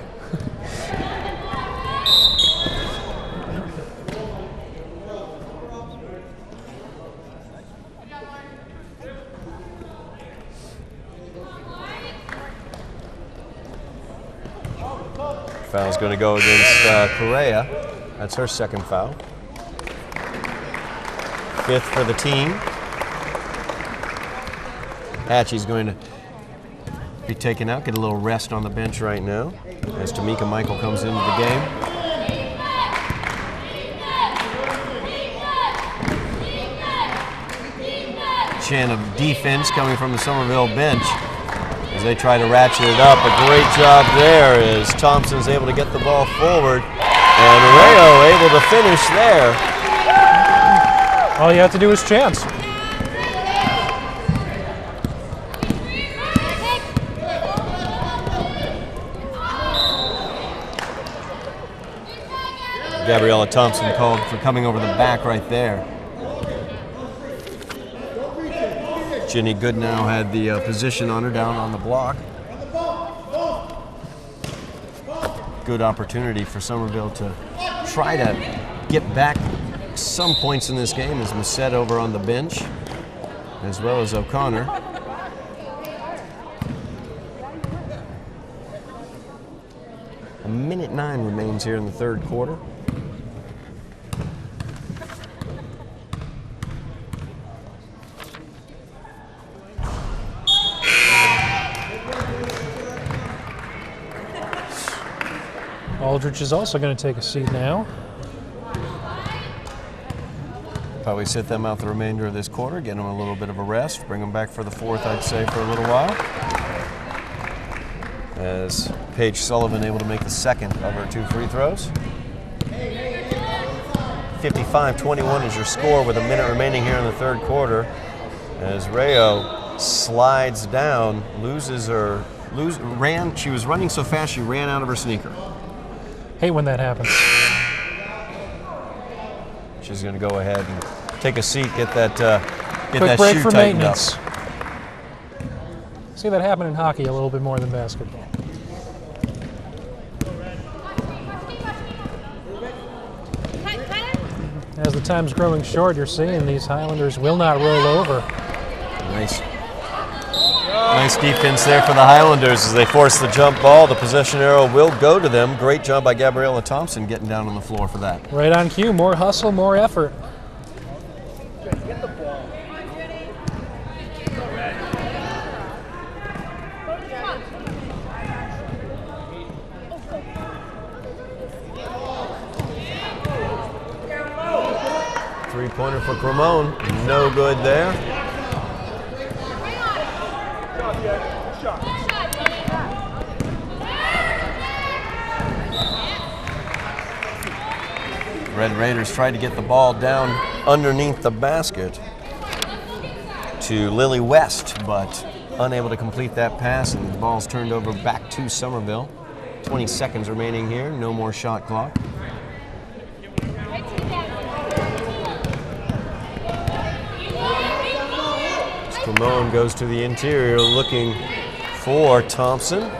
Foul's going to go against Correa. That's her second foul. Fifth for the team. Hatchie's going to be taken out, get a little rest on the bench right now as Tamika Michael comes into the game. Chant of defense coming from the Somerville bench as they try to ratchet it up. A great job there as Thompson's able to get the ball forward and Rayo able to finish there. All you have to do is chance. Gabriella Thompson called for coming over the back right there. Jenny Goodnow had the position on her down on the block. Good opportunity for Somerville to try to get back some points in this game as Massette over on the bench, as well as O'Connor. A minute 9 remains here in the third quarter. Aldrich is also going to take a seat now. Probably sit them out the remainder of this quarter, get them a little bit of a rest, bring them back for the fourth, I'd say, for a little while. As Paige Sullivan able to make the second of her 2 free throws. 55-21 is your score with a minute remaining here in the third quarter. As Rayo slides down, she was running so fast she ran out of her sneaker. Hate when that happens. She's going to go ahead and take a seat, get that Quick break shoe for tightened maintenance. up. See that happen in hockey a little bit more than basketball. As the time's growing short, you're seeing these Highlanders will not roll over. Nice defense there for the Highlanders as they force the jump ball. The possession arrow will go to them. Great job by Gabriella Thompson getting down on the floor for that. Right on cue, more hustle, more effort. Get the ball. 3-pointer for Cremone, no good there. Red Raiders tried to get the ball down underneath the basket to Lily West, but unable to complete that pass, and the ball's turned over back to Somerville. 20 seconds remaining here, no more shot clock. Cremone goes to the interior looking for Thompson.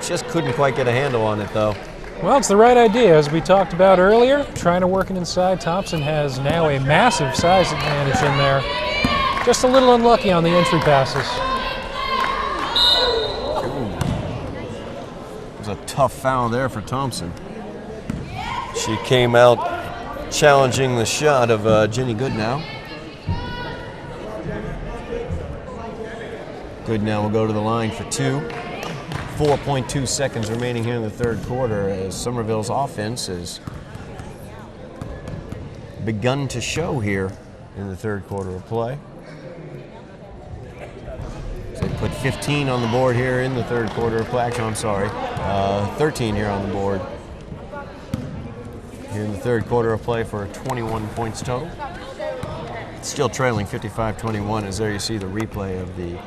Just couldn't quite get a handle on it though. Well, it's the right idea, as we talked about earlier. Trying to work it inside. Thompson has now a massive size advantage in there. Just a little unlucky on the entry passes. It was a tough foul there for Thompson. She came out challenging the shot of Jenny Goodnow. Goodnow will go to the line for two. 4.2 seconds remaining here in the third quarter as Somerville's offense has begun to show here in the third quarter of play. So they put 15 on the board here in the third quarter of play. Actually, I'm sorry, 13 here on the board here in the third quarter of play for 21 points total. Still trailing 55-21 as there you see the replay of the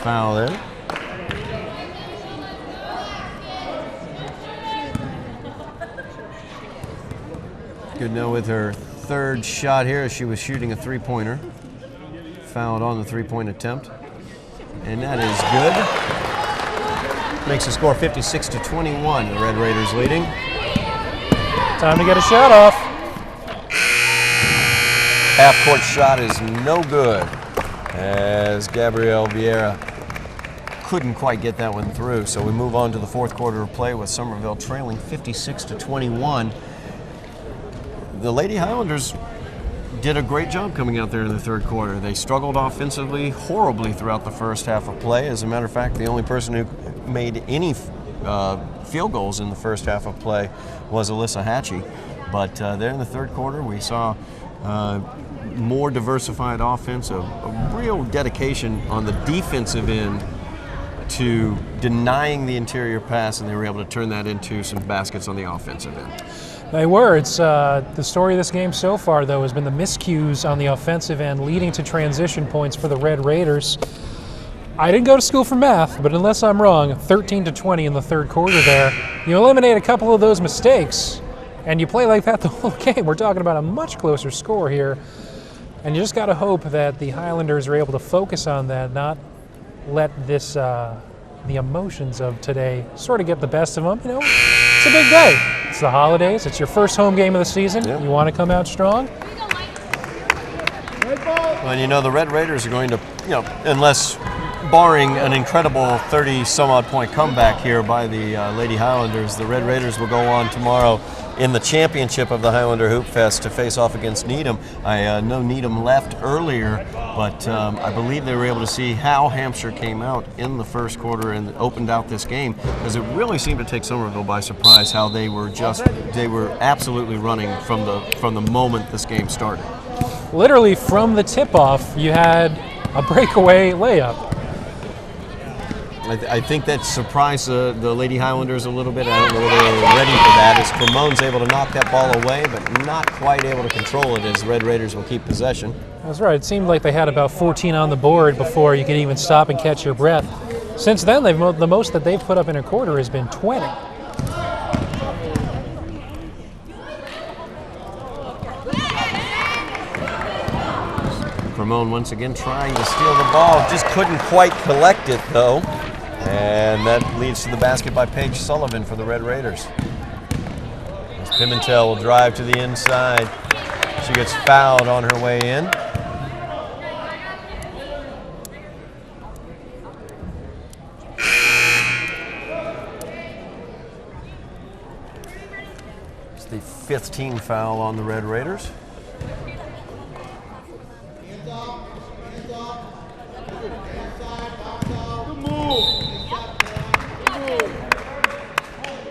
foul there. Goodnow with her third shot here as she was shooting a three-pointer. Fouled on the three-point attempt. And that is good. Makes the score 56-21. The Red Raiders leading. Time to get a shot off. Half-court shot is no good, as Gabrielle Vieira couldn't quite get that one through. So we move on to the fourth quarter of play with Somerville trailing 56-21. The Lady Highlanders did a great job coming out there in the third quarter. They struggled offensively horribly throughout the first half of play. As a matter of fact, the only person who made any field goals in the first half of play was Alyssa Hatchie. But there in the third quarter, we saw more diversified offense, a real dedication on the defensive end to denying the interior pass, and they were able to turn that into some baskets on the offensive end. They were. It's the story of this game so far, though, has been the miscues on the offensive end leading to transition points for the Red Raiders. I didn't go to school for math, but unless I'm wrong, 13-20 in the third quarter there. You eliminate a couple of those mistakes, and you play like that the whole game. We're talking about a much closer score here. And you just got to hope that the Highlanders are able to focus on that, not let this, the emotions of today sort of get the best of them. You know, it's a big day. It's the holidays. It's your first home game of the season. Yep. You want to come out strong. Well, you know, the Red Raiders are going to, you know, unless barring an incredible 30-some-odd point comeback here by the Lady Highlanders, the Red Raiders will go on tomorrow in the championship of the Highlander Hoopfest to face off against Needham. I know Needham left earlier, but I believe they were able to see how Hampshire came out in the first quarter and opened out this game, because it really seemed to take Somerville by surprise how they were absolutely running from the moment this game started. Literally from the tip-off, you had a breakaway layup. I think that surprised the Lady Highlanders a little bit. I don't know whether they were ready for that, as Cramone's able to knock that ball away, but not quite able to control it, as Red Raiders will keep possession. That's right. It seemed like they had about 14 on the board before you can even stop and catch your breath. Since then, the most that they've put up in a quarter has been 20. Cramone once again trying to steal the ball, just couldn't quite collect it though. And that leads to the basket by Paige Sullivan for the Red Raiders. As Pimentel will drive to the inside. She gets fouled on her way in. It's the 5th team foul on the Red Raiders.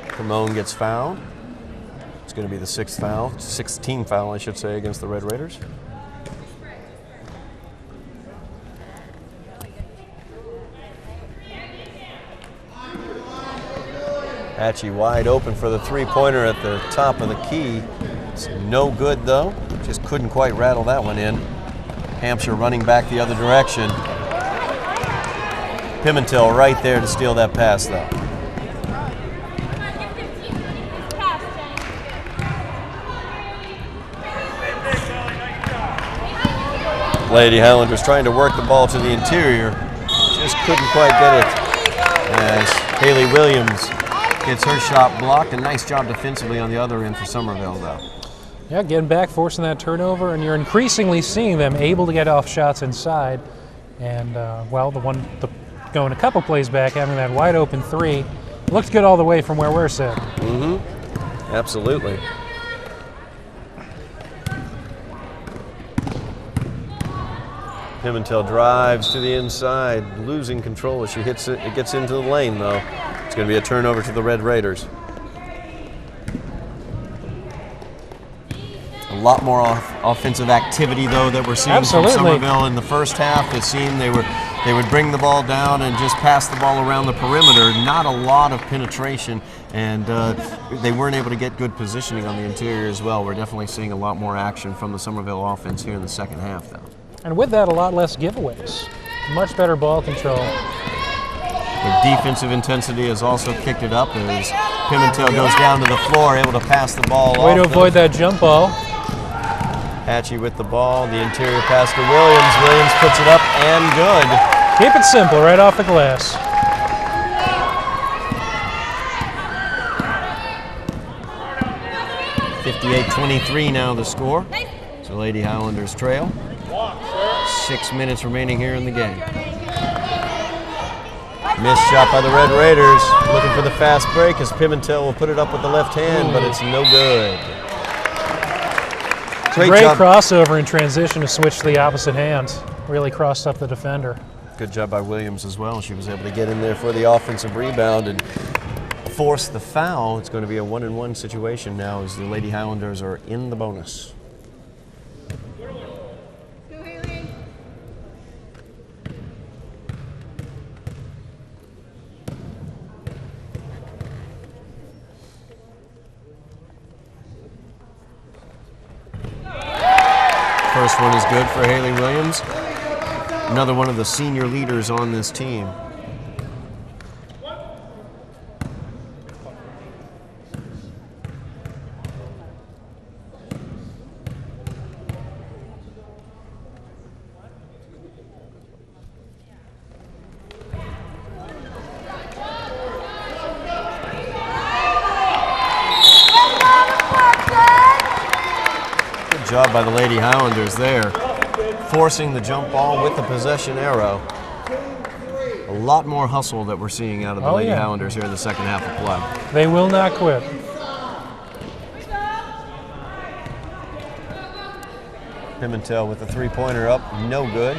Cramone gets fouled. It's going to be the 6th foul, 6th team foul, I should say, against the Red Raiders. Hatchie wide open for the three-pointer at the top of the key. It's no good though. Just couldn't quite rattle that one in. Hampshire running back the other direction. Pimentel right there to steal that pass though. Lady Highlanders trying to work the ball to the interior. Just couldn't quite get it. As Haley Williams gets her shot blocked. A nice job defensively on the other end for Somerville though. Yeah, getting back, forcing that turnover, and you're increasingly seeing them able to get off shots inside. And, well, going a couple plays back, having that wide open three, looked good all the way from where we're sitting. Mm-hmm. Absolutely. Pimentel drives to the inside, losing control as she hits it. It gets into the lane, though. It's going to be a turnover to the Red Raiders. A lot more offensive activity, though, that we're seeing from Somerville in the first half. It seemed they would bring the ball down and just pass the ball around the perimeter. Not a lot of penetration, and they weren't able to get good positioning on the interior as well. We're definitely seeing a lot more action from the Somerville offense here in the second half, though. And with that, a lot less giveaways. Much better ball control. Their defensive intensity has also kicked it up as Pimentel goes down to the floor, able to pass the ball off. Way to avoid that jump ball. Hatchie with the ball, the interior pass to Williams. Williams puts it up and good. Keep it simple, right off the glass. .58-23 now the score. So Lady Highlanders trail. 6 minutes remaining here in the game. Missed shot by the Red Raiders. Looking for the fast break as Pimentel will put it up with the left hand, but it's no good. Great crossover in transition to switch to the opposite hand. Really crossed up the defender. Good job by Williams as well. She was able to get in there for the offensive rebound and force the foul. It's going to be a 1-and-1 situation now as the Lady Highlanders are in the bonus. First one is good for Haley Williams. Another one of the senior leaders on this team. Job by the Lady Highlanders there, forcing the jump ball with the possession arrow. A lot more hustle that we're seeing out of the Lady Highlanders here in the second half of play. They will not quit. Pimentel with the three-pointer up, no good.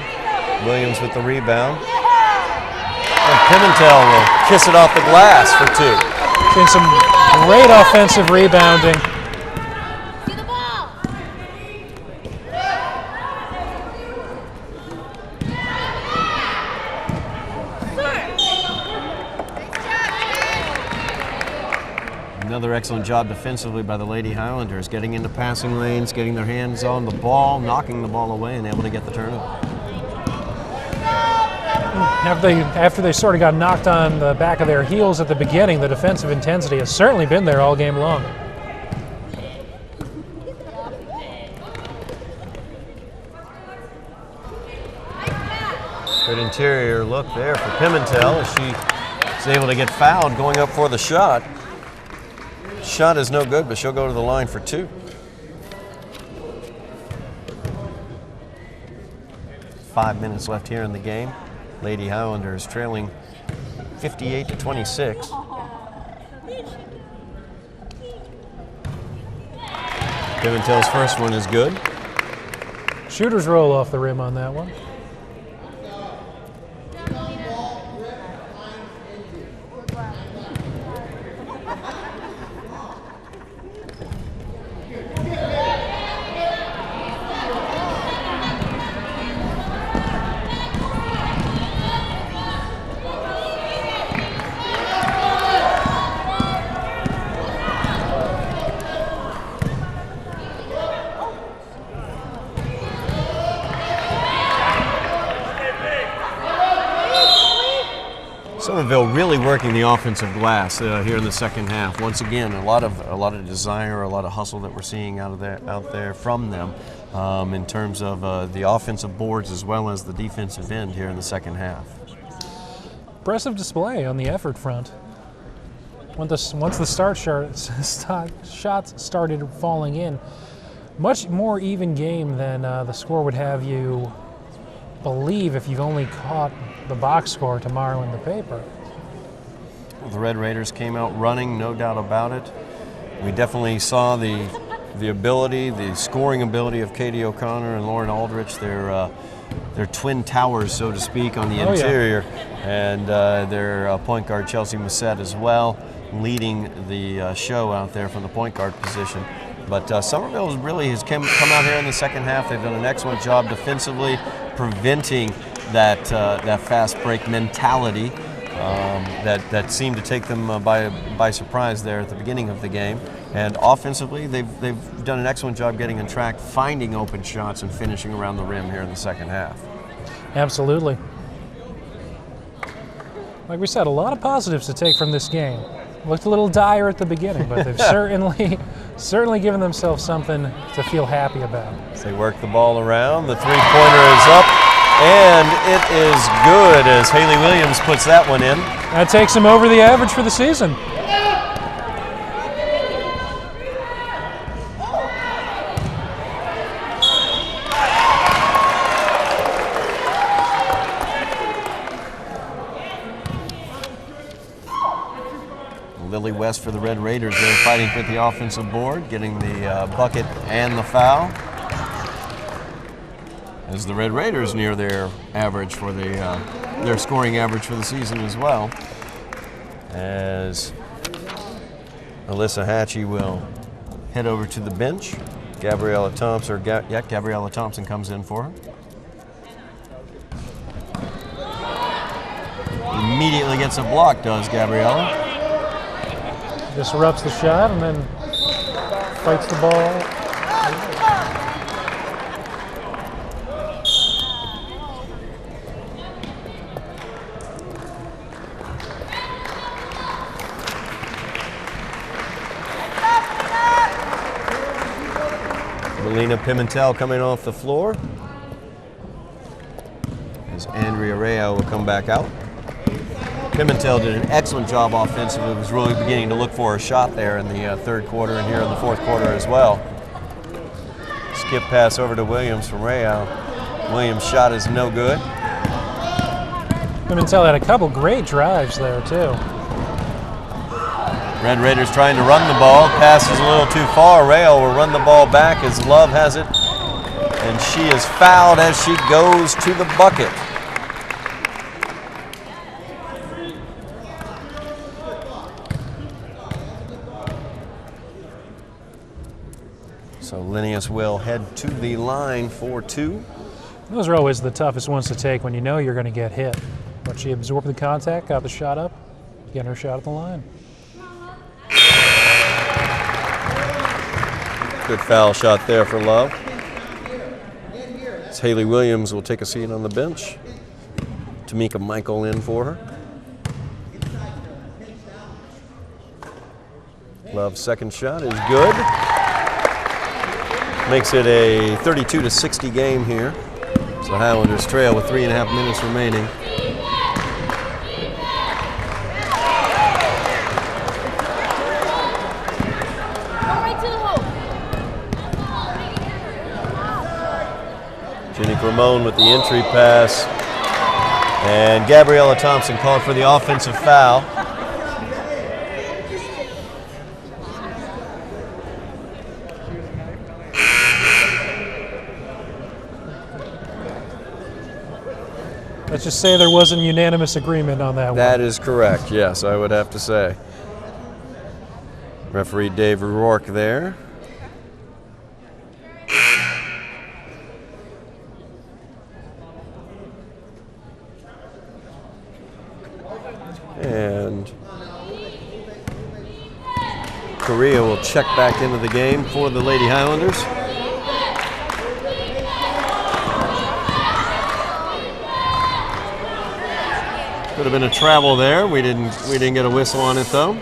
Williams with the rebound. And Pimentel will kiss it off the glass for two. Seeing some great offensive rebounding. Another excellent job defensively by the Lady Highlanders, getting into passing lanes, getting their hands on the ball, knocking the ball away, and able to get the turnover. After they sort of got knocked on the back of their heels at the beginning, the defensive intensity has certainly been there all game long. Good interior look there for Pimentel as she is able to get fouled going up for the shot. Shot is no good, but she'll go to the line for 2. Five minutes left here in the game. Lady Highlanders trailing 58-26. Pimentel's first one is good. Shooters roll off the rim on that one. Somerville really working the offensive glass here in the second half. Once again, a lot of desire, a lot of hustle that we're seeing out there from them in terms of the offensive boards as well as the defensive end here in the second half. Impressive display on the effort front. Once the shots started falling in, much more even game than the score would have you believe if you've only caught the box score tomorrow in the paper. Well, the Red Raiders came out running, no doubt about it. We definitely saw the ability, the scoring ability of Katie O'Connor and Lauren Aldrich, their twin towers, so to speak, on the interior, and their point guard Chelsea Musset as well, leading the show out there from the point guard position. But Somerville really has come out here in the second half. They've done an excellent job defensively, preventing that fast break mentality that seemed to take them by surprise there at the beginning of the game. And offensively, they've done an excellent job getting on track, finding open shots, and finishing around the rim here in the second half. Absolutely. Like we said, a lot of positives to take from this game. Looked a little dire at the beginning, but they've certainly given themselves something to feel happy about. As they work the ball around, the three-pointer is up, and it is good as Haley Williams puts that one in. That takes them over the average for the season. Lily West for the Red Raiders. They're fighting for the offensive board, getting the bucket and the foul. As the Red Raiders near their average for their scoring average for the season as well. As Alyssa Hatchie will head over to the bench. Gabriella Thompson comes in for her. Immediately gets a block, does Gabriella. Disrupts the shot and then fights the ball. Melina Pimentel coming off the floor. As Andrea Rayo will come back out. Pimentel did an excellent job offensively. Was really beginning to look for a shot there in the third quarter and here in the fourth quarter as well. Skip pass over to Williams from Rayo. Williams' shot is no good. Pimentel had a couple great drives there too. Red Raiders trying to run the ball. Pass is a little too far. Rayo will run the ball back as Love has it. And she is fouled as she goes to the bucket. So Linnaeus will head to the line for 2. Those are always the toughest ones to take when you know you're going to get hit. But she absorbed the contact, got the shot up, getting her shot at the line. Good foul shot there for Love. As Haley Williams will take a seat on the bench. Tamika Michael in for her. Love's second shot is good. Makes it a 32-60 game here. So Highlanders trail with 3.5 minutes remaining. Jenny Ramon with the entry pass. And Gabriella Thompson called for the offensive foul. Let's just say there wasn't unanimous agreement on that one. That is correct, yes, I would have to say. Referee Dave Rourke there. And Correa will check back into the game for the Lady Highlanders. Could have been a travel there. We didn't get a whistle on it though.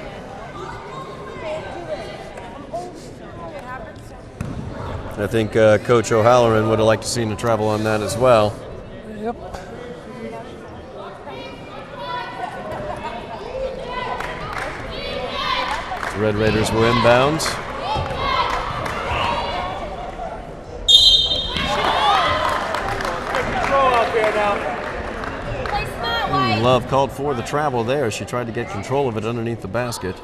I think Coach O'Halloran would have liked to seen a travel on that as well. Yep. The Red Raiders will inbounds. Love called for the travel there. She tried to get control of it underneath the basket.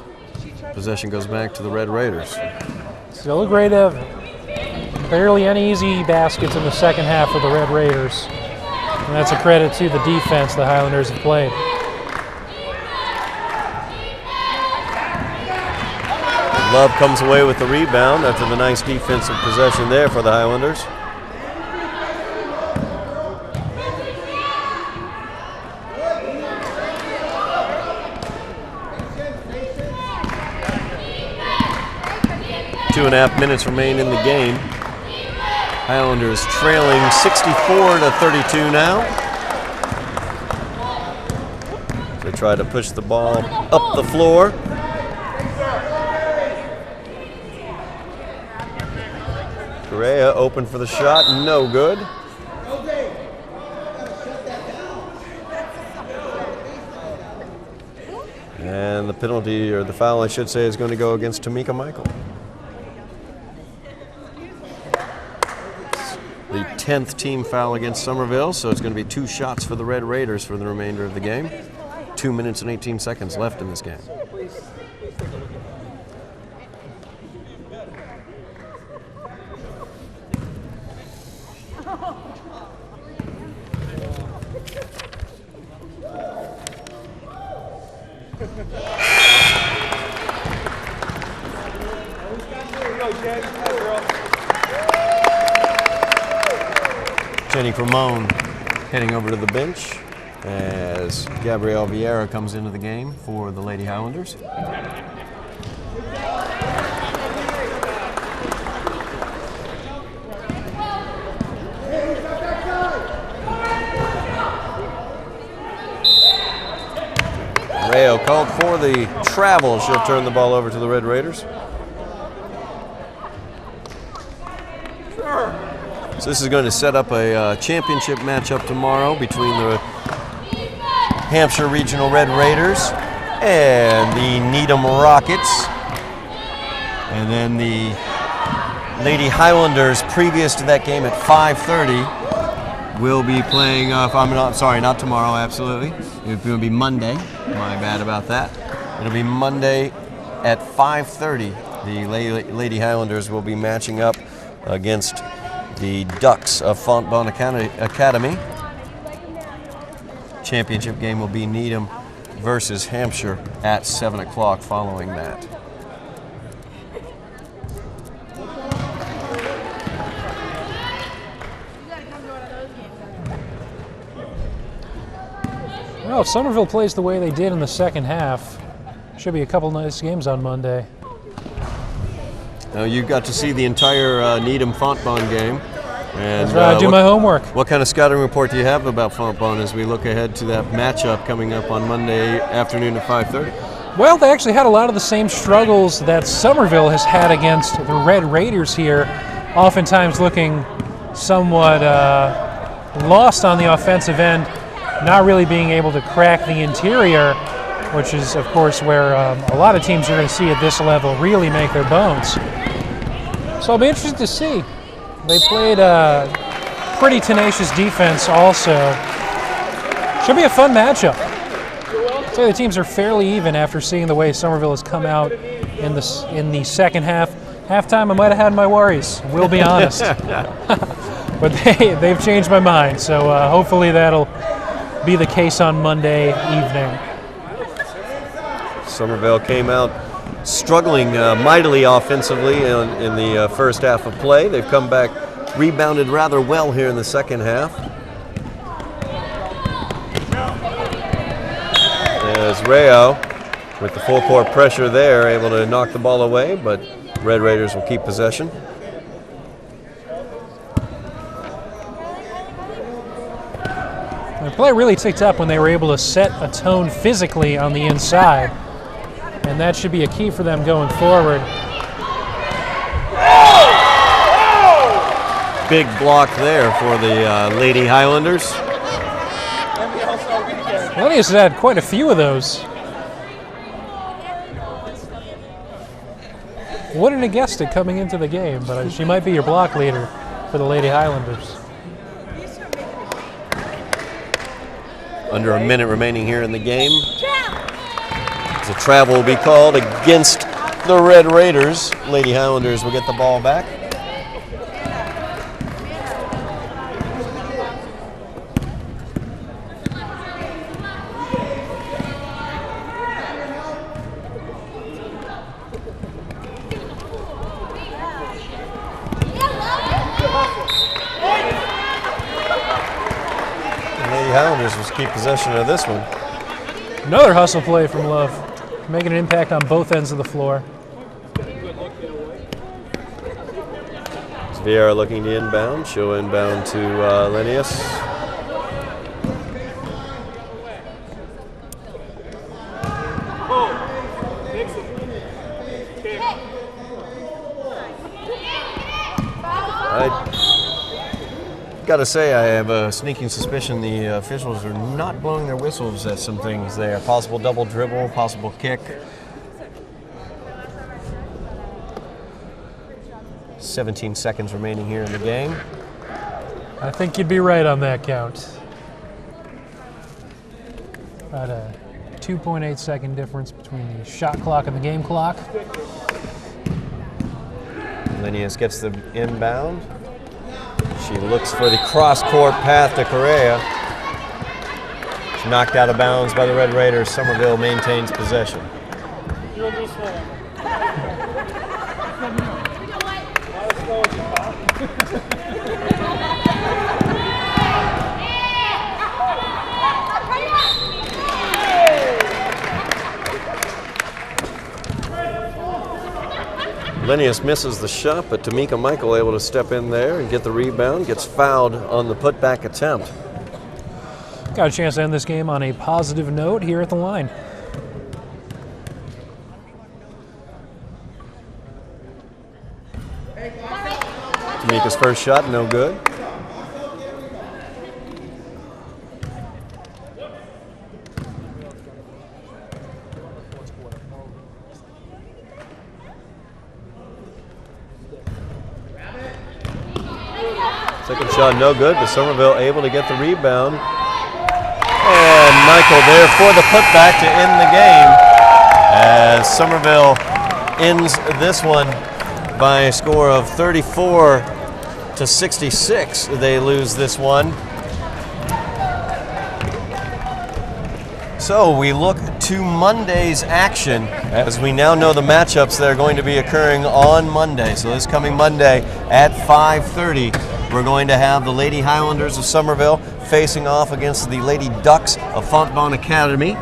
Possession goes back to the Red Raiders. Still a great effort. Barely any easy baskets in the second half for the Red Raiders. And that's a credit to the defense the Highlanders have played. Love comes away with the rebound after the nice defensive possession there for the Highlanders. Two and a half minutes remain in the game. Highlanders trailing 64-32 now. They try to push the ball up the floor. Correa open for the shot, no good. And the penalty, or the foul I should say, is going to go against Tamika Michael. The 10th team foul against Somerville, so it's going to be 2 shots for the Red Raiders for the remainder of the game. 2 minutes and 18 seconds left in this game. Jenny Ramon heading over to the bench as Gabrielle Vieira comes into the game for the Lady Highlanders. Rayo called for the travel. She'll turn the ball over to the Red Raiders. So this is going to set up a championship matchup tomorrow between the Hampshire Regional Red Raiders and the Needham Rockets. And then the Lady Highlanders, previous to that game at 5:30, will be playing, not tomorrow, absolutely. It's going to be Monday. My bad about that. It'll be Monday at 5:30. The Lady Highlanders will be matching up against the Ducks of Fontbonne Academy. Championship game will be Needham versus Hampshire at 7 o'clock following that. Well, if Somerville plays the way they did in the second half, should be a couple nice games on Monday. Now you got to see the entire Needham Fontbonne game. And, That's right, I do my homework. What kind of scouting report do you have about Fontbonne as we look ahead to that matchup coming up on Monday afternoon at 5:30? Well, they actually had a lot of the same struggles that Somerville has had against the Red Raiders here, oftentimes looking somewhat lost on the offensive end, not really being able to crack the interior, which is, of course, where a lot of teams you're going to see at this level really make their bones. So I'll be interested to see. They played a pretty tenacious defense also. Should be a fun matchup. I'd say the teams are fairly even after seeing the way Somerville has come out in the second half. Halftime, I might have had my worries, we'll be honest. But they've changed my mind, so hopefully that'll be the case on Monday evening. Somerville came out struggling mightily offensively in the first half of play. They've come back, rebounded rather well here in the second half. As Rayo, with the full court pressure there, able to knock the ball away, but Red Raiders will keep possession. Their play really ticked up when they were able to set a tone physically on the inside, and that should be a key for them going forward. Big block there for the Lady Highlanders. Lennius has had quite a few of those. Wouldn't have guessed it coming into the game, but she might be your block leader for the Lady Highlanders. Under a minute remaining here in the game. The travel will be called against the Red Raiders. Lady Highlanders will get the ball back. Highlanders will keep possession of this one. Another hustle play from Love, making an impact on both ends of the floor. Vieira looking to inbound. She'll inbound to Lennius. Got to say, I have a sneaking suspicion the officials are not blowing their whistles at some things there. Possible double dribble, possible kick. 17 seconds remaining here in the game. I think you'd be right on that count. About a 2.8 second difference between the shot clock and the game clock. Lennius gets the inbound. She looks for the cross-court path to Correa. She's knocked out of bounds by the Red Raiders. Somerville maintains possession. Lennius misses the shot, but Tamika Michael able to step in there and get the rebound, gets fouled on the putback attempt. Got a chance to end this game on a positive note here at the line. Tamika's first shot, no good. Second shot, no good, but Somerville able to get the rebound. And Michael there for the putback to end the game. As Somerville ends this one by a score of 34-66. They lose this one. So we look to Monday's action as we now know the matchups that are going to be occurring on Monday. So this coming Monday at 5:30. We're going to have the Lady Highlanders of Somerville facing off against the Lady Ducks of Fontbonne Academy.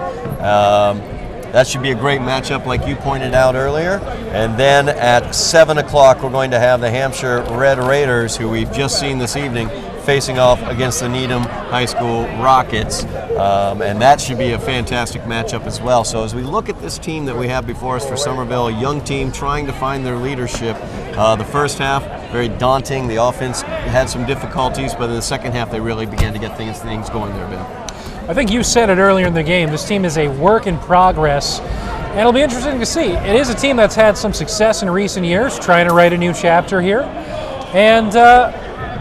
That should be a great matchup like you pointed out earlier. And then at 7 o'clock, we're going to have the Hampshire Red Raiders, who we've just seen this evening, facing off against the Needham High School Rockets. And that should be a fantastic matchup as well. So as we look at this team that we have before us for Somerville, a young team trying to find their leadership, the first half, very daunting. The offense had some difficulties, but in the second half, they really began to get things going there, Ben. I think you said it earlier in the game. This team is a work in progress, and it'll be interesting to see. It is a team that's had some success in recent years, trying to write a new chapter here. And,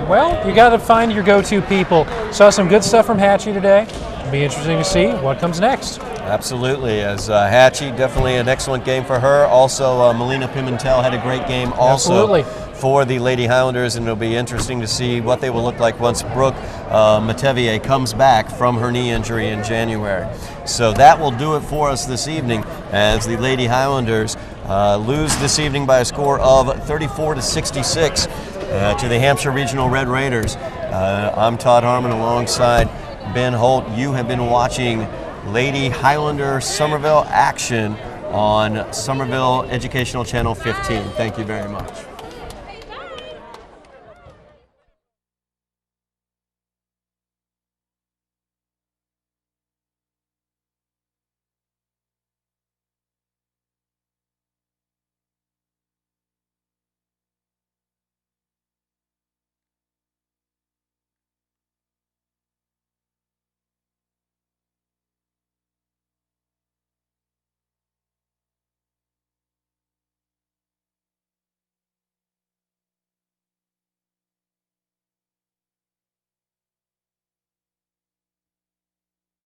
well, you got to find your go-to people. Saw some good stuff from Hatchie today. It'll be interesting to see what comes next. Absolutely. As Hatchie, definitely an excellent game for her. Also, Melina Pimentel had a great game also. Absolutely. For the Lady Highlanders, and it'll be interesting to see what they will look like once Brooke Matevier comes back from her knee injury in January. So that will do it for us this evening as the Lady Highlanders lose this evening by a score of 34-66 to the Hampshire Regional Red Raiders. I'm Todd Harmon alongside Ben Holt. You have been watching Lady Highlander Somerville action on Somerville Educational Channel 15. Thank you very much.